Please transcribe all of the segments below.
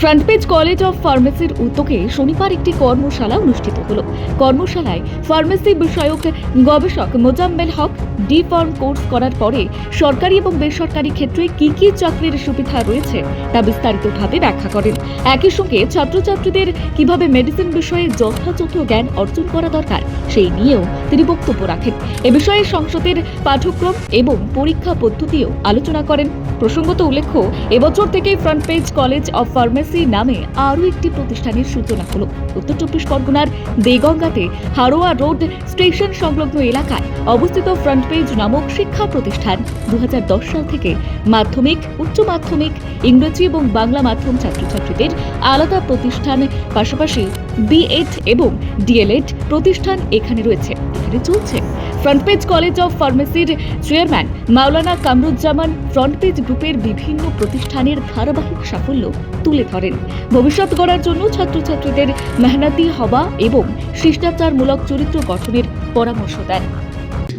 Front page college of ফার্মেসির উদ্যোগে শনিবার একটি কর্মশালা অনুষ্ঠিত হলো। কর্মশালায় ফার্মেসি বিষয়ক গবেষক Mozammel Haque D farm course করার পরে সরকারি এবং বেসরকারি ক্ষেত্রে কি কি চাকরির সুবিধা রয়েছে তা বিস্তারিতভাবে ব্যাখ্যা করেন। একই সঙ্গে ছাত্রছাত্রীদের কিভাবে মেডিসিন বিষয়ে যথাযথ জ্ঞান অর্জন করা দরকার সেই নিয়েও তিনি বক্তব্য রাখেন। এ বিষয়ে সংসদের পাঠ্যক্রম এবং পরীক্ষা পদ্ধতিও আলোচনা করেন। প্রসঙ্গত উল্লেখ্য, এবছর থেকে front page college of pharmacy নামে আরও একটি প্রতিষ্ঠানের সূচনা হলো। উত্তর চব্বিশ পরগনার দেগঙ্গাতে হারোয়া রোড স্টেশন সংলগ্ন এলাকায় অবস্থিত ফ্রন্ট পেজ নামক শিক্ষা প্রতিষ্ঠান 2010 সাল থেকে মাধ্যমিক, উচ্চ মাধ্যমিক, ইংরেজি এবং বাংলা মাধ্যম ছাত্রছাত্রীদের আলাদা প্রতিষ্ঠান, পাশাপাশি বিএড এবং ডিএলএড প্রতিষ্ঠান এখানে রয়েছে। এখানে চলছে ফ্রন্ট পেজ কলেজ অফ ফার্মেসির chairman Maulana Kamruzzaman front page গ্রুপের বিভিন্ন প্রতিষ্ঠানের ধারাবাহিক সাফল্য তুলে ধরেন। ভবিষ্যৎ গড়ার জন্য ছাত্রছাত্রীদের মেহনতি হওয়া এবং শিষ্টাচারমূলক চরিত্র গঠনের পরামর্শ দেন।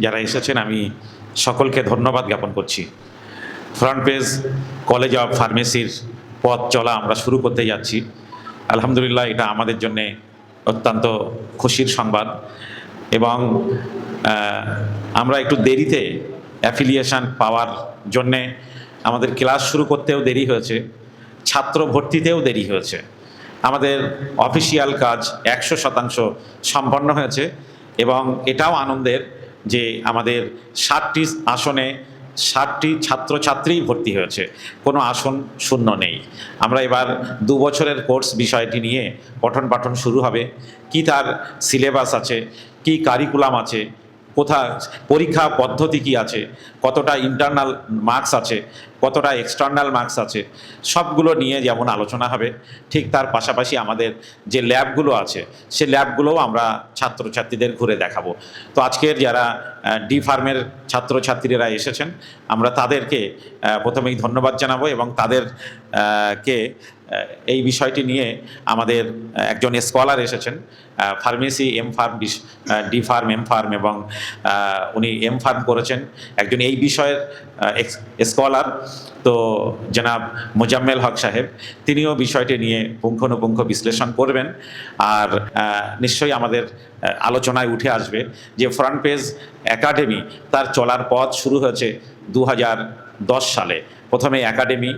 যারা এসেছেন আমি সকলকে ধন্যবাদ জ্ঞাপন করছি। ফ্রন্ট পেজ কলেজ অফ ফার্মেসির পথ চলা আমরা শুরু করতে যাচ্ছি। আলহামদুলিল্লাহ, এটা আমাদের জন্যে অত্যন্ত খুশির সংবাদ এবং আমরা একটু দেরিতে অ্যাফিলিয়েশন পাওয়ার জন্যে আমাদের ক্লাস শুরু করতেও দেরি হয়েছে, ছাত্র ভর্তিতেও দেরি হয়েছে। আমাদের অফিসিয়াল কাজ 100% সম্পন্ন হয়েছে এবং এটাও আনন্দের যে আমাদের 60টি আসনে 60টি ছাত্রছাত্রী ভর্তি হয়েছে, কোনো আসন শূন্য নেই। আমরা এবার 2 বছরের কোর্স বিষয়টি নিয়ে পঠন পাঠন শুরু হবে। কি তার সিলেবাস আছে, কি কারিকুলাম আছে, কোথায় পরীক্ষা পদ্ধতি কি আছে, কতটা ইন্টারনাল মার্কস আছে, কতটা এক্সটার্নাল মার্কস আছে, সবগুলো নিয়ে যেমন আলোচনা হবে, ঠিক তার পাশাপাশি আমাদের যে ল্যাবগুলো আছে সে ল্যাবগুলোও আমরা ছাত্রছাত্রীদের ঘুরে দেখাবো। তো আজকের যারা ডি ফার্মের ছাত্রছাত্রীরা এসেছেন, আমরা তাদেরকে প্রথমেই ধন্যবাদ জানাবো এবং তাদেরকে এই বিষয়টি নিয়ে আমাদের একজন স্কলার এসেছেন, pharmacy M Pharm, D Pharm, M Pharm এবং উনি এম ফার্ম করেছেন, একজন এই বিষয়ের স্কলার। তো জনাব মোজাম্মেল হক সাহেব, তিনিও বিষয়টি নিয়ে পুঙ্খানুপুঙ্খ বিশ্লেষণ করবেন আর নিশ্চয়ই আমাদের আলোচনায় উঠে আসবে যে ফ্রন্ট পেজ একাডেমি তার চলার পথ শুরু হয়েছে 2010 সালে। প্রথমে একাডেমি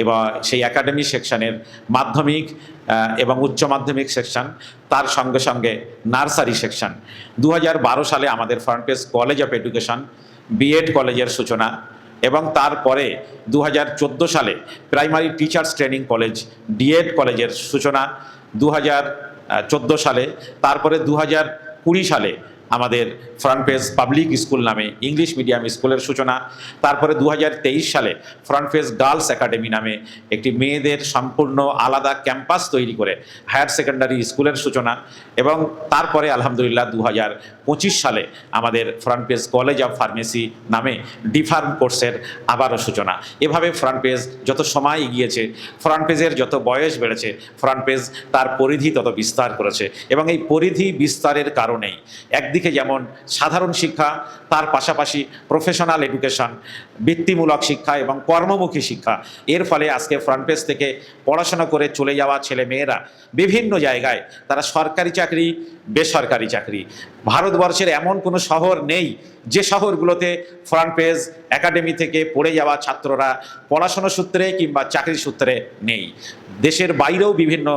এবার সেই একাডেমি সেকশনের মাধ্যমিক এবং উচ্চ মাধ্যমিক সেকশন, তার সঙ্গে সঙ্গে নার্সারি সেকশন। 2012 সালে আমাদের Front page college of education BEd কলেজের সূচনা এবং তারপরে 2014 সালে primary teachers training college DEd কলেজের সূচনা 2014 সালে। তারপরে 2020 সালে আমাদের ফ্রন্ট পেজ পাবলিক স্কুল নামে ইংলিশ মিডিয়াম স্কুলের সূচনা। তারপরে 2023 সালে ফ্রন্ট পেজ গার্লস একাডেমি নামে একটি মেয়েদের সম্পূর্ণ আলাদা ক্যাম্পাস তৈরি করে হায়ার সেকেন্ডারি স্কুলের সূচনা এবং তারপরে আলহামদুলিল্লাহ 2025 সালে আমাদের Front page college of pharmacy নামে ডি ফার্ম কোর্সের আবারও সূচনা। এভাবে ফ্রন্ট পেজ যত সময় এগিয়েছে, ফ্রন্ট পেজের যত বয়স বেড়েছে, ফ্রন্ট পেজ তার পরিধি তত বিস্তার করেছে এবং এই পরিধি বিস্তারের কারণেই একদিকে যেমন সাধারণ শিক্ষা, তার পাশাপাশি প্রফেশনাল এডুকেশন, বৃত্তিমূলক শিক্ষা এবং কর্মমুখী শিক্ষা, এর ফলে আজকে ফ্রন্ট পেজ থেকে পড়াশোনা করে চলে যাওয়া ছেলে মেয়েরা বিভিন্ন জায়গায় তারা সরকারি চাকরি, বেসরকারি চাকরি, ভারতবর্ষের এমন কোনো শহর নেই যে শহরগুলোতে ফ্রন্ট পেজ একাডেমি থেকে পড়ে যাওয়া ছাত্ররা পড়াশোনা সূত্রে কিংবা চাকরি সূত্রে নেই। দেশের বাইরেও বিভিন্ন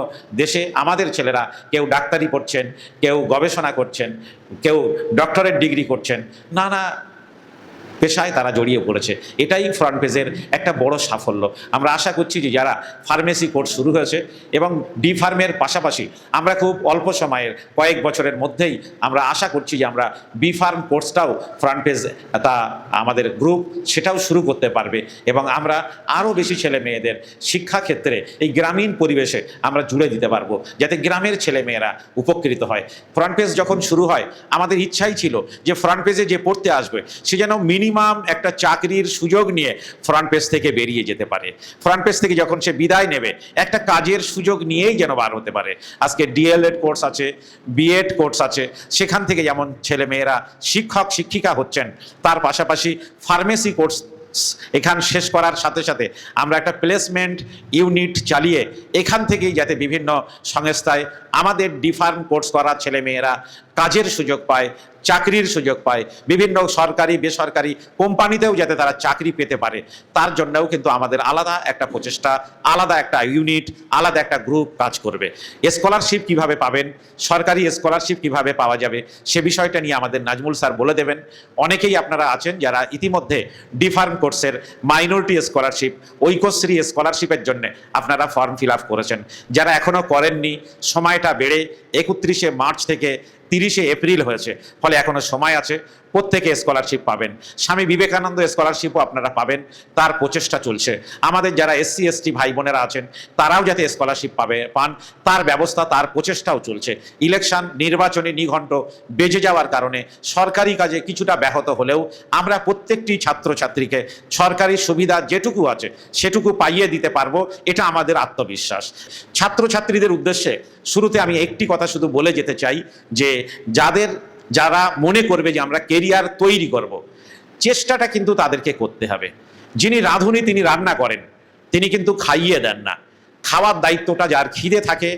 দেশে আমাদের ছেলেরা কেউ ডাক্তারি পড়ছেন, কেউ গবেষণা করছেন, কেউ ডক্টরেট ডিগ্রি করছেন, নানা পেশায় তারা জড়িয়ে পড়েছে। এটাই ফ্রন্ট পেজের একটা বড় সাফল্য। আমরা আশা করছি যে যারা ফার্মেসি কোর্স শুরু হয়েছে এবং ডি ফার্মের পাশাপাশি আমরা খুব অল্প সময়ের কয়েক বছরের মধ্যেই আমরা আশা করছি যে আমরা বি ফার্ম কোর্সটাও ফ্রন্ট পেজ তা আমাদের গ্রুপ সেটাও শুরু করতে পারবে এবং আমরা আরও বেশি ছেলে মেয়েদের শিক্ষাক্ষেত্রে এই গ্রামীণ পরিবেশে আমরা জুড়ে দিতে পারবো, যাতে গ্রামের ছেলে মেয়েরা উপকৃত হয়। ফ্রন্ট পেজ যখন শুরু হয় আমাদের ইচ্ছাই ছিল যে ফ্রন্ট পেজে যে পড়তে আসবে সে যেন মিনিমাম একটা চাকরির সুযোগ নিয়ে ফ্রন্ট পেজ থেকে বেরিয়ে যেতে পারে। ফ্রন্ট পেজ থেকে যখন সে বিদায় নেবে একটা কাজের সুযোগ নিয়েই যেন বার হতে পারে। আজকে ডিএলএড কোর্স আছে, বিএড কোর্স আছে, সেখান থেকে যেমন ছেলে মেয়েরা শিক্ষক শিক্ষিকা হচ্ছেন, তার পাশাপাশি ফার্মেসি কোর্স এখান শেষ করার সাথে সাথে আমরা একটা প্লেসমেন্ট ইউনিট চালিয়ে এখান থেকেই যাতে বিভিন্ন সংস্থায় আমাদের ডিফার্ম কোর্স করা ছেলেমেয়েরা কাজের সুযোগ পায়, চাকরির সুযোগ পায়, বিভিন্ন সরকারি বেসরকারি কোম্পানিতেও যাতে তারা চাকরি পেতে পারে, তার জন্যও কিন্তু আমাদের আলাদা একটা প্রচেষ্টা, আলাদা একটা ইউনিট, আলাদা একটা গ্রুপ কাজ করবে। স্কলারশিপ কিভাবে পাবেন, সরকারি স্কলারশিপ কিভাবে পাওয়া যাবে, সে বিষয়টা নিয়ে আমাদের নাজমুল স্যার বলে দেবেন। অনেকেই আপনারা আছেন যারা ইতিমধ্যে ডিফার্ম কোর্সের মাইনরিটি স্কলারশিপ, ঐক্যশ্রী স্কলারশিপের জন্য আপনারা ফর্ম ফিল আপ করেছেন। যারা এখনও করেননি, সময়টা বেড়ে 31শে মার্চ থেকে 30শে এপ্রিল হয়েছে, ফলে এখনো সময় আছে, প্রত্যেকে স্কলারশিপ পাবেন। স্বামী বিবেকানন্দ স্কলারশিপও আপনারা পাবেন, তার প্রচেষ্টা চলছে। আমাদের যারা SC ST ভাই বোনেরা আছেন তারাও যাতে স্কলারশিপ পান, তার ব্যবস্থা, তার প্রচেষ্টাও চলছে। ইলেকশন নির্বাচনী নিঘণ্ট বেজে যাওয়ার কারণে সরকারি কাজে কিছুটা ব্যাহত হলেও আমরা প্রত্যেকটি ছাত্রছাত্রীকে সরকারি সুবিধা যেটুকু আছে সেটুকু পাইয়ে দিতে পারবো, এটা আমাদের আত্মবিশ্বাস। ছাত্রছাত্রীদের উদ্দেশ্যে শুরুতে আমি একটি কথা শুধু বলে যেতে চাই যে যারা মনে করবে যে আমরা কেরিয়ার তৈরি করব, চেষ্টাটা কিন্তু তাদেরকে করতে হবে। যিনি রাঁধুনি তিনি রান্না করেন, তিনি কিন্তু খাইয়ে দেন না। খাওয়ার দায়িত্বটা যার খিদে থাকে,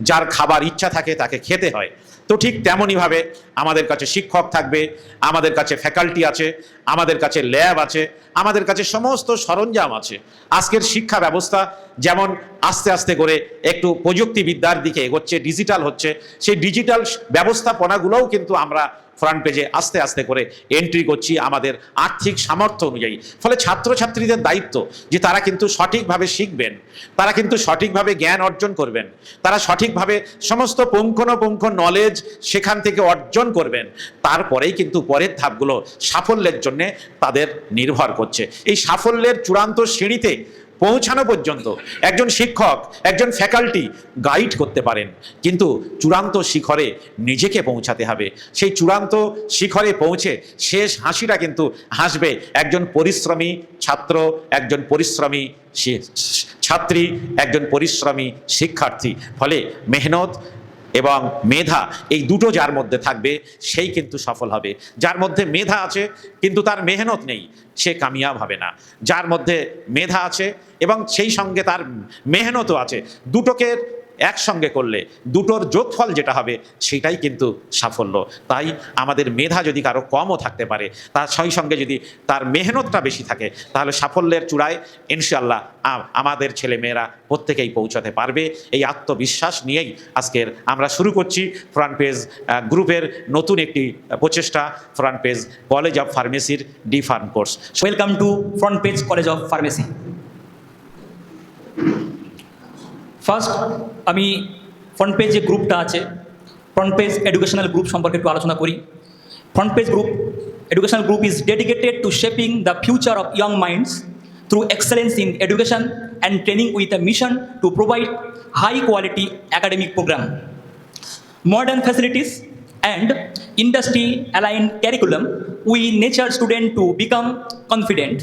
যার খাবার ইচ্ছা থাকে তাকে খেতে হয়। তো ঠিক তেমনইভাবে আমাদের কাছে শিক্ষক থাকবে, আমাদের কাছে ফ্যাকাল্টি আছে, আমাদের কাছে ল্যাব আছে, আমাদের কাছে সমস্ত সরঞ্জাম আছে। আজকের শিক্ষা ব্যবস্থা যেমন আস্তে আস্তে করে একটু প্রযুক্তিবিদ্যার দিকে এগোচ্ছে, ডিজিটাল হচ্ছে, সেই ডিজিটাল ব্যবস্থাপনাগুলোও কিন্তু আমরা ফ্রন্ট পেজে আস্তে আস্তে করে এন্ট্রি করছি আমাদের আর্থিক সামর্থ্য অনুযায়ী। ফলে ছাত্রছাত্রীদের দায়িত্ব যে তারা কিন্তু সঠিকভাবে শিখবেন, তারা কিন্তু সঠিকভাবে জ্ঞান অর্জন করবেন, তারা সঠিকভাবে সমস্ত পুঙ্খানুপুঙ্খ নলেজ সেখান থেকে অর্জন করবেন। তারপরেই কিন্তু পরের ধাপগুলো সাফল্যের জন্যে তাদের নির্ভর করছে। এই সাফল্যের চূড়ান্ত সিঁড়িতে পৌঁছানো পর্যন্ত একজন শিক্ষক, একজন ফ্যাকাল্টি গাইড করতে পারেন, কিন্তু চূড়ান্ত শিখরে নিজেকে পৌঁছাতে হবে। সেই চূড়ান্ত শিখরে পৌঁছে শেষ হাসিটা কিন্তু হাসবে একজন পরিশ্রমী ছাত্র, একজন পরিশ্রমী ছাত্রী, একজন পরিশ্রমী শিক্ষার্থী। ফলে মেহনত এবং মেধা এই দুটো যার মধ্যে থাকবে সেই কিন্তু সফল হবে। যার মধ্যে মেধা আছে কিন্তু তার মেহনত নেই, সে কামিয়াব হবে না। যার মধ্যে মেধা আছে এবং সেই সঙ্গে তার মেহনতও আছে, দুটোকে একসঙ্গে করলে দুটোর যোগফল যেটা হবে সেটাই কিন্তু সাফল্য। তাই আমাদের মেধা যদি কারো কমও থাকতে পারে, তার সেই সঙ্গে যদি তার মেহনতটা বেশি থাকে, তাহলে সাফল্যের চূড়ায় ইনশাআল্লাহ আমাদের ছেলেমেয়েরা প্রত্যেকেই পৌঁছাতে পারবে। এই আত্মবিশ্বাস নিয়েই আজকের আমরা শুরু করছি ফ্রন্ট পেজ গ্রুপের নতুন একটি প্রচেষ্টা, ফ্রন্ট পেজ কলেজ অফ ফার্মেসির D Pharm course. Welcome to front page college of pharmacy. First আমি ফ্রন্ট পেজ যে গ্রুপটা আছে, ফ্রন্ট পেজ এডুকেশনাল গ্রুপ সম্পর্কে একটু আলোচনা করি। Front page group educational group is dedicated to shaping the future of young minds through excellence in education and training with a mission to provide high quality academic program, modern facilities and industry aligned curriculum. We nurture students to become confident,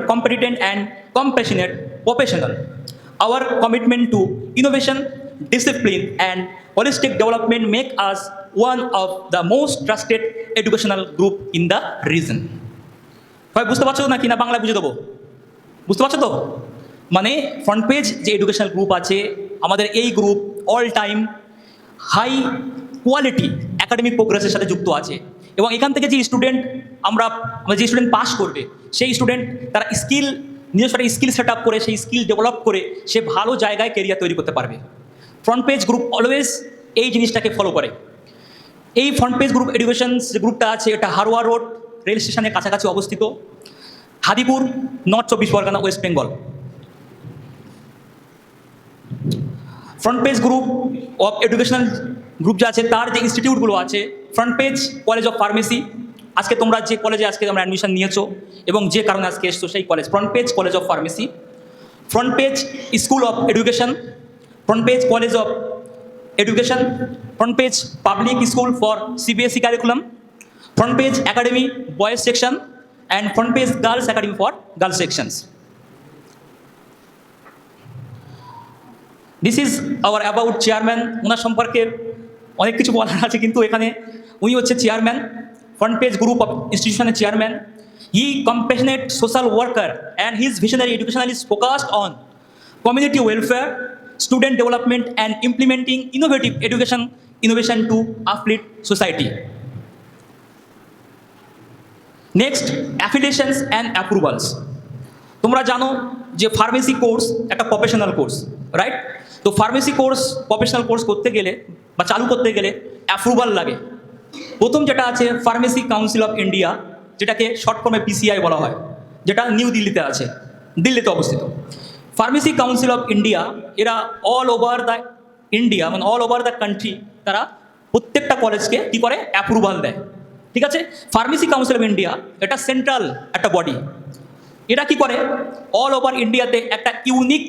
competent and compassionate professional. Our commitment to innovation, discipline and holistic development make us one of the most trusted educational group in the region. ভাই বুঝতে পারছো না কি না বাংলা বুঝে দেবো? বুঝতে পারছো তো? মানে ফ্রন্ট পেজ যে এডুকেশনাল গ্রুপ আছে, আমাদের এই group all time high quality academic প্রোগ্রেসের সাথে যুক্ত আছে। এবং এখান থেকে যে স্টুডেন্ট যে স্টুডেন্ট পাস করবে, সেই স্টুডেন্ট তারা নিজস্ব একটা স্কিল সেট আপ করে, সেই স্কিল ডেভেলপ করে সে ভালো জায়গায় কেরিয়ার তৈরি করতে পারবে। ফ্রন্ট পেজ গ্রুপ অলওয়েজ এই জিনিসটাকে ফলো করে। এই ফ্রন্ট পেজ গ্রুপ এডুকেশন যে গ্রুপটা আছে, এটা হারোয়া রোড রেল স্টেশনের কাছাকাছি অবস্থিত, Hadipur, north 24 Pargana, west Bengal. Front page group of educational group যে আছে, তার যে ইনস্টিটিউটগুলো আছে, front page college of pharmacy, আজকে তোমরা যে কলেজে আজকে তোমরা অ্যাডমিশন নিয়েছো এবং যে কারণে আজকে এসছো সেই college front page college of pharmacy. Front page school of education, front page college of education, front Page public school for CBSE curriculum, front page academy boys section and front page girls academy for girls sections. This is our about chairman. ওনার সম্পর্কে অনেক কিছু বলার আছে, কিন্তু এখানে উনি হচ্ছে chairman, front page group of ইনস্টিটিউশনের chairman. He compassionate social worker and his visionary educational is focused on community welfare, student development and implementing innovative innovation to uplift society. Next, affiliations and approvals. তোমরা জানো যে pharmacy course একটা professional course, right? তো pharmacy course professional course করতে গেলে বা চালু করতে গেলে অ্যাপ্রুভাল লাগে। প্রথম যেটা আছে ফার্মেসি কাউন্সিল অফ ইন্ডিয়া, যেটাকে শর্ট ফর্মে পিসিআই বলা হয়, যেটা নিউ দিল্লিতে আছে, দিল্লিতে অবস্থিত। ফার্মেসি কাউন্সিল অফ ইন্ডিয়া এরা অল ওভার দ্য ইন্ডিয়া, মানে অল ওভার দ্য কান্ট্রি, তারা প্রত্যেকটা কলেজকে কী করে অ্যাপ্রুভাল দেয়, ঠিক আছে? ফার্মেসি কাউন্সিল অফ ইন্ডিয়া এটা সেন্ট্রাল একটা বডি, এরা কি করে অল ওভার ইন্ডিয়াতে একটা ইউনিক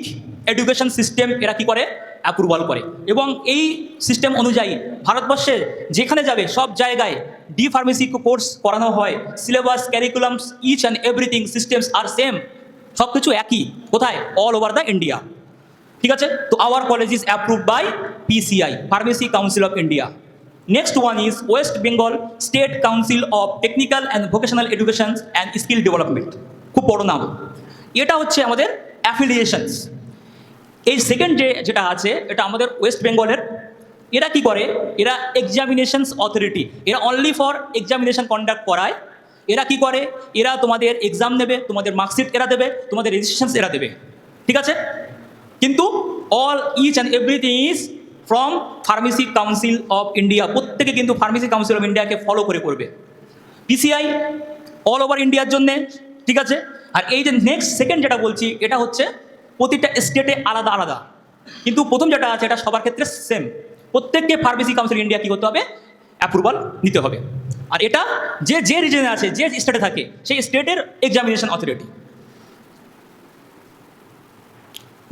এডুকেশন সিস্টেম এরা কি করে অ্যাপ্রুভাল করে, এবং এই সিস্টেম অনুযায়ী ভারতবর্ষে যেখানে যাবে সব জায়গায় ডি ফার্মেসি কোর্স করানো হয়। Syllabus, curriculums, each and everything systems are same, সব কিছু একই। কোথায়? অল ওভার দ্য ইন্ডিয়া, ঠিক আছে? তো our college is approved by PCI, Pharmacy council of India. Next one is West Bengal State Council of Technical and Vocational Education and Skill Development, খুব বড় নাম। এটা হচ্ছে আমাদের অ্যাফিলিয়েশনস। এই সেকেন্ড যেটা আছে এটা আমাদের ওয়েস্ট বেঙ্গলের। এরা কি করে? এরা এক্সামিনেশনস অথরিটি, এরা অনলি ফর এক্সামিনেশন কন্ডাক্ট করায়। এরা কি করে? এরা তোমাদের এক্সাম নেবে, তোমাদের মার্কশিট এরা দেবে, তোমাদের রেজিস্ট্রেশনস এরা দেবে, ঠিক আছে? কিন্তু all each and everything is from Pharmacy council of India. প্রত্যেকে কিন্তু ফার্মেসি কাউন্সিল অফ ইন্ডিয়াকে ফলো করে করবে। পিসিআই অল ওভার ইন্ডিয়ার জন্যে, ঠিক আছে? আর এই যে নেক্সট সেকেন্ড যেটা বলছি এটা হচ্ছে প্রতিটা স্টেটে আলাদা আলাদা, কিন্তু প্রথম যেটা আছে এটা সবার ক্ষেত্রে সেম। প্রত্যেককে ফার্মেসি কাউন্সিল ইন্ডিয়া কী করতে হবে? অ্যাপ্রুভাল নিতে হবে। আর এটা যে যে রিজনে আছে, যে স্টেটে থাকে, সেই স্টেটের এক্সামিনেশন অথরিটি।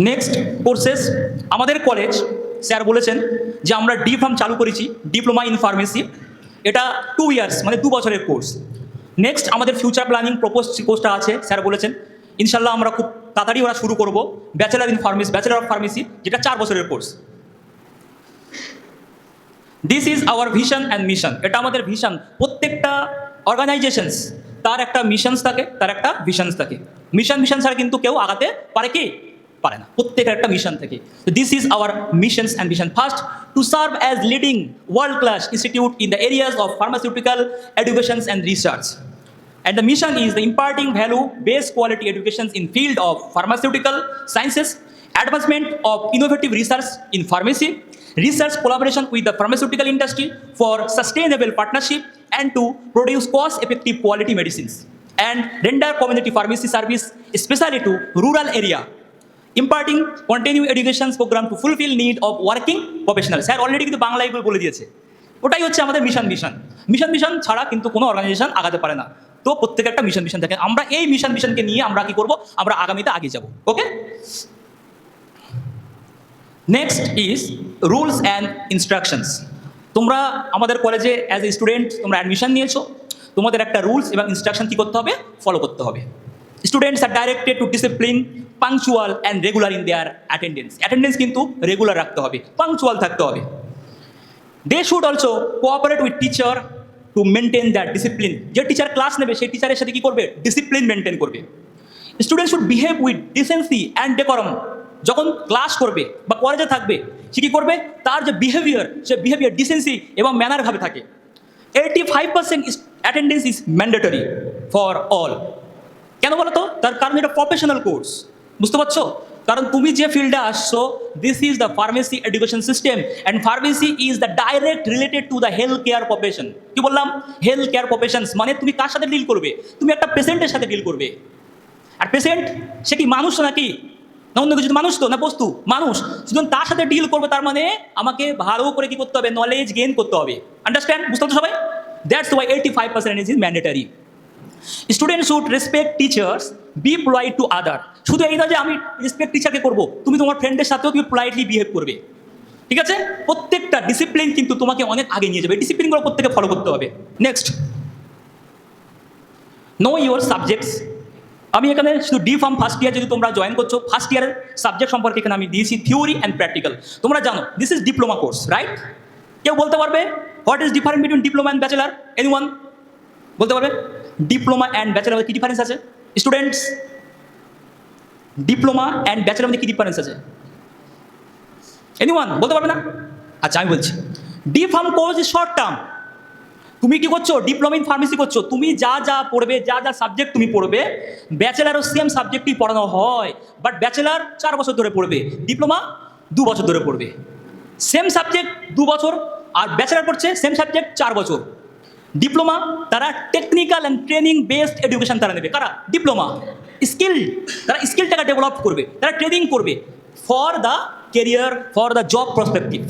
নেক্সট কোর্সেস, আমাদের কলেজ স্যার বলেছেন যে আমরা ডি ফার্ম চালু করেছি, ডিপ্লোমা ইন ফার্মেসি। এটা 2 ইয়ার্স, মানে 2 বছরের কোর্স। নেক্সট আমাদের ফিউচার প্ল্যানিং প্রপোজ কোর্সটা আছে, স্যার বলেছেন ইনশাল্লাহ আমরা খুব তাড়াতাড়ি ওরা শুরু করব bachelor in pharmacy, bachelor of pharmacy, যেটা 4 বছরের course. This is our vision and mission, এটা আমাদের ভিশন। প্রত্যেকটা অর্গানাইজেশনস তার একটা মিশনস থাকে, তার একটা ভিশনস থাকে। মিশন ছাড়া কিন্তু কেউ আগাতে পারে কি? পারে না। প্রত্যেকের একটা মিশন থাকে। This is our missions and vision. First, to serve as leading world class institute in the areas of pharmaceutical educations and research. And the mission is the imparting value-based quality education in field of pharmaceutical sciences, advancement of innovative research in pharmacy, research collaboration with the pharmaceutical industry for sustainable partnership, and to produce cost-effective quality medicines, and render community pharmacy service, especially to rural area, imparting continuing education program to fulfill need of working professionals. Sir already কিন্তু বাংলা এগুলো বলে দিয়েছে। ওটাই হচ্ছে আমাদের mission ছাড়া কিন্তু কোনো অর্গানাইজেশন আগাতে পারে না। তো প্রত্যেকের একটা মিশন থাকে। আমরা এই মিশনকে নিয়ে আমরা কি করব? আমরা আগামীতে আগে যাব। Okay, next is rules and instructions. তোমরা আমাদের কলেজে অ্যাজ এ স্টুডেন্ট তোমরা অ্যাডমিশন নিয়েছো, তোমাদের একটা রুলস এবং ইনস্ট্রাকশন কী করতে হবে? ফলো করতে হবে। Students are directed to discipline, punctual and regular in their attendance কিন্তু রেগুলার রাখতে হবে, পাংচুয়াল থাকতে হবে। They should also cooperate with teacher to maintain that discipline. যে টিচার ক্লাস নেবে সেই টিচারের সাথে কী করবে? ডিসিপ্লিন মেনটেন করবে। Student should behave with decency and decorum. যখন ক্লাস করবে বা কলেজে থাকবে সে কী করবে? তার যে বিহেভিয়ার, সে বিহেভিয়ার ডিসেন্সি এবং ম্যানারভাবে থাকে। 85% attendance is mandatory for all. কেন বলো তো? তার কারণ এটা প্রফেশনাল কোর্স, বুঝতে পারছো? কারণ তুমি যে ফিল্ডে আসছো, this is the pharmacy education system, and pharmacy is the direct related to the health care profession. কি বললাম? হেলথ কেয়ার প্রফেশনস মানে তুমি কার সাথে ডিল করবে? তুমি একটা পেশেন্টের সাথে ডিল করবে। আর পেশেন্ট সে কি মানুষ নাকি? না অন্য কিছু? মানুষ তো না বস্তু, মানুষ। সুতরাং তার সাথে ডিল করবে, তার মানে আমাকে ভালো করে কি করতে হবে? নলেজ গেইন করতে হবে। আন্ডারস্ট্যান্ড? বুঝতে পারছো সবাই? That's why 85% is mandatory. Student should respect teachers, B polite to other. শুধু এই না যে আমি রেসপেক্ট টিচারকে করবো, তুমি তোমার ফ্রেন্ডের সাথেও তুমি পোলাইটলি বিহেভ করবে, ঠিক আছে? প্রত্যেকটা ডিসিপ্লিন কিন্তু তোমাকে অনেক আগে নিয়ে যাবে। ডিসিপ্লিনগুলো প্রত্যেকে ফলো করতে হবে। Next, no your subjects. আমি এখানে শুধু ডি ফার্ম ফার্স্ট ইয়ার যদি তোমরা জয়েন করছো, ফার্স্ট ইয়ারের সাবজেক্ট সম্পর্কে এখানে আমি দিয়েছি থিওরি অ্যান্ড প্র্যাকটিক্যাল। তোমরা জানো this is diploma course, right? কেউ বলতে পারবে what is different between diploma and bachelor? Anyone বলতে পারবে? ডিপ্লোমা অ্যান্ড ব্যাচেলার মধ্যে কী ডিফারেন্স আছে স্টুডেন্টস? ডিপ্লোমা অ্যান্ড ব্যাচেলার মধ্যে কী ডিফারেন্স আছে? এনিওয়ান বলতে পারবে না? আচ্ছা আমি বলছি, D farm course is short term. তুমি কি করছো? ডিপ্লোমা ইন ফার্মেসি করছো। তুমি যা যা পড়বে, যা যা সাবজেক্ট তুমি পড়বে, ব্যাচেলারও সেম সাবজেক্টই পড়ানো হয়, বাট ব্যাচেলার 4 বছর ধরে পড়বে, ডিপ্লোমা 2 বছর ধরে পড়বে। সেম সাবজেক্ট 2 বছর, আর ব্যাচেলার পড়ছে সেম সাবজেক্ট 4 বছর। ডিপ্লোমা তারা technical and training based education তারা নেবে। কারা? ডিপ্লোমা। স্কিল, তারা স্কিলটাকে ডেভেলপ করবে, তারা ট্রেনিং করবে for the career, for the job prospective.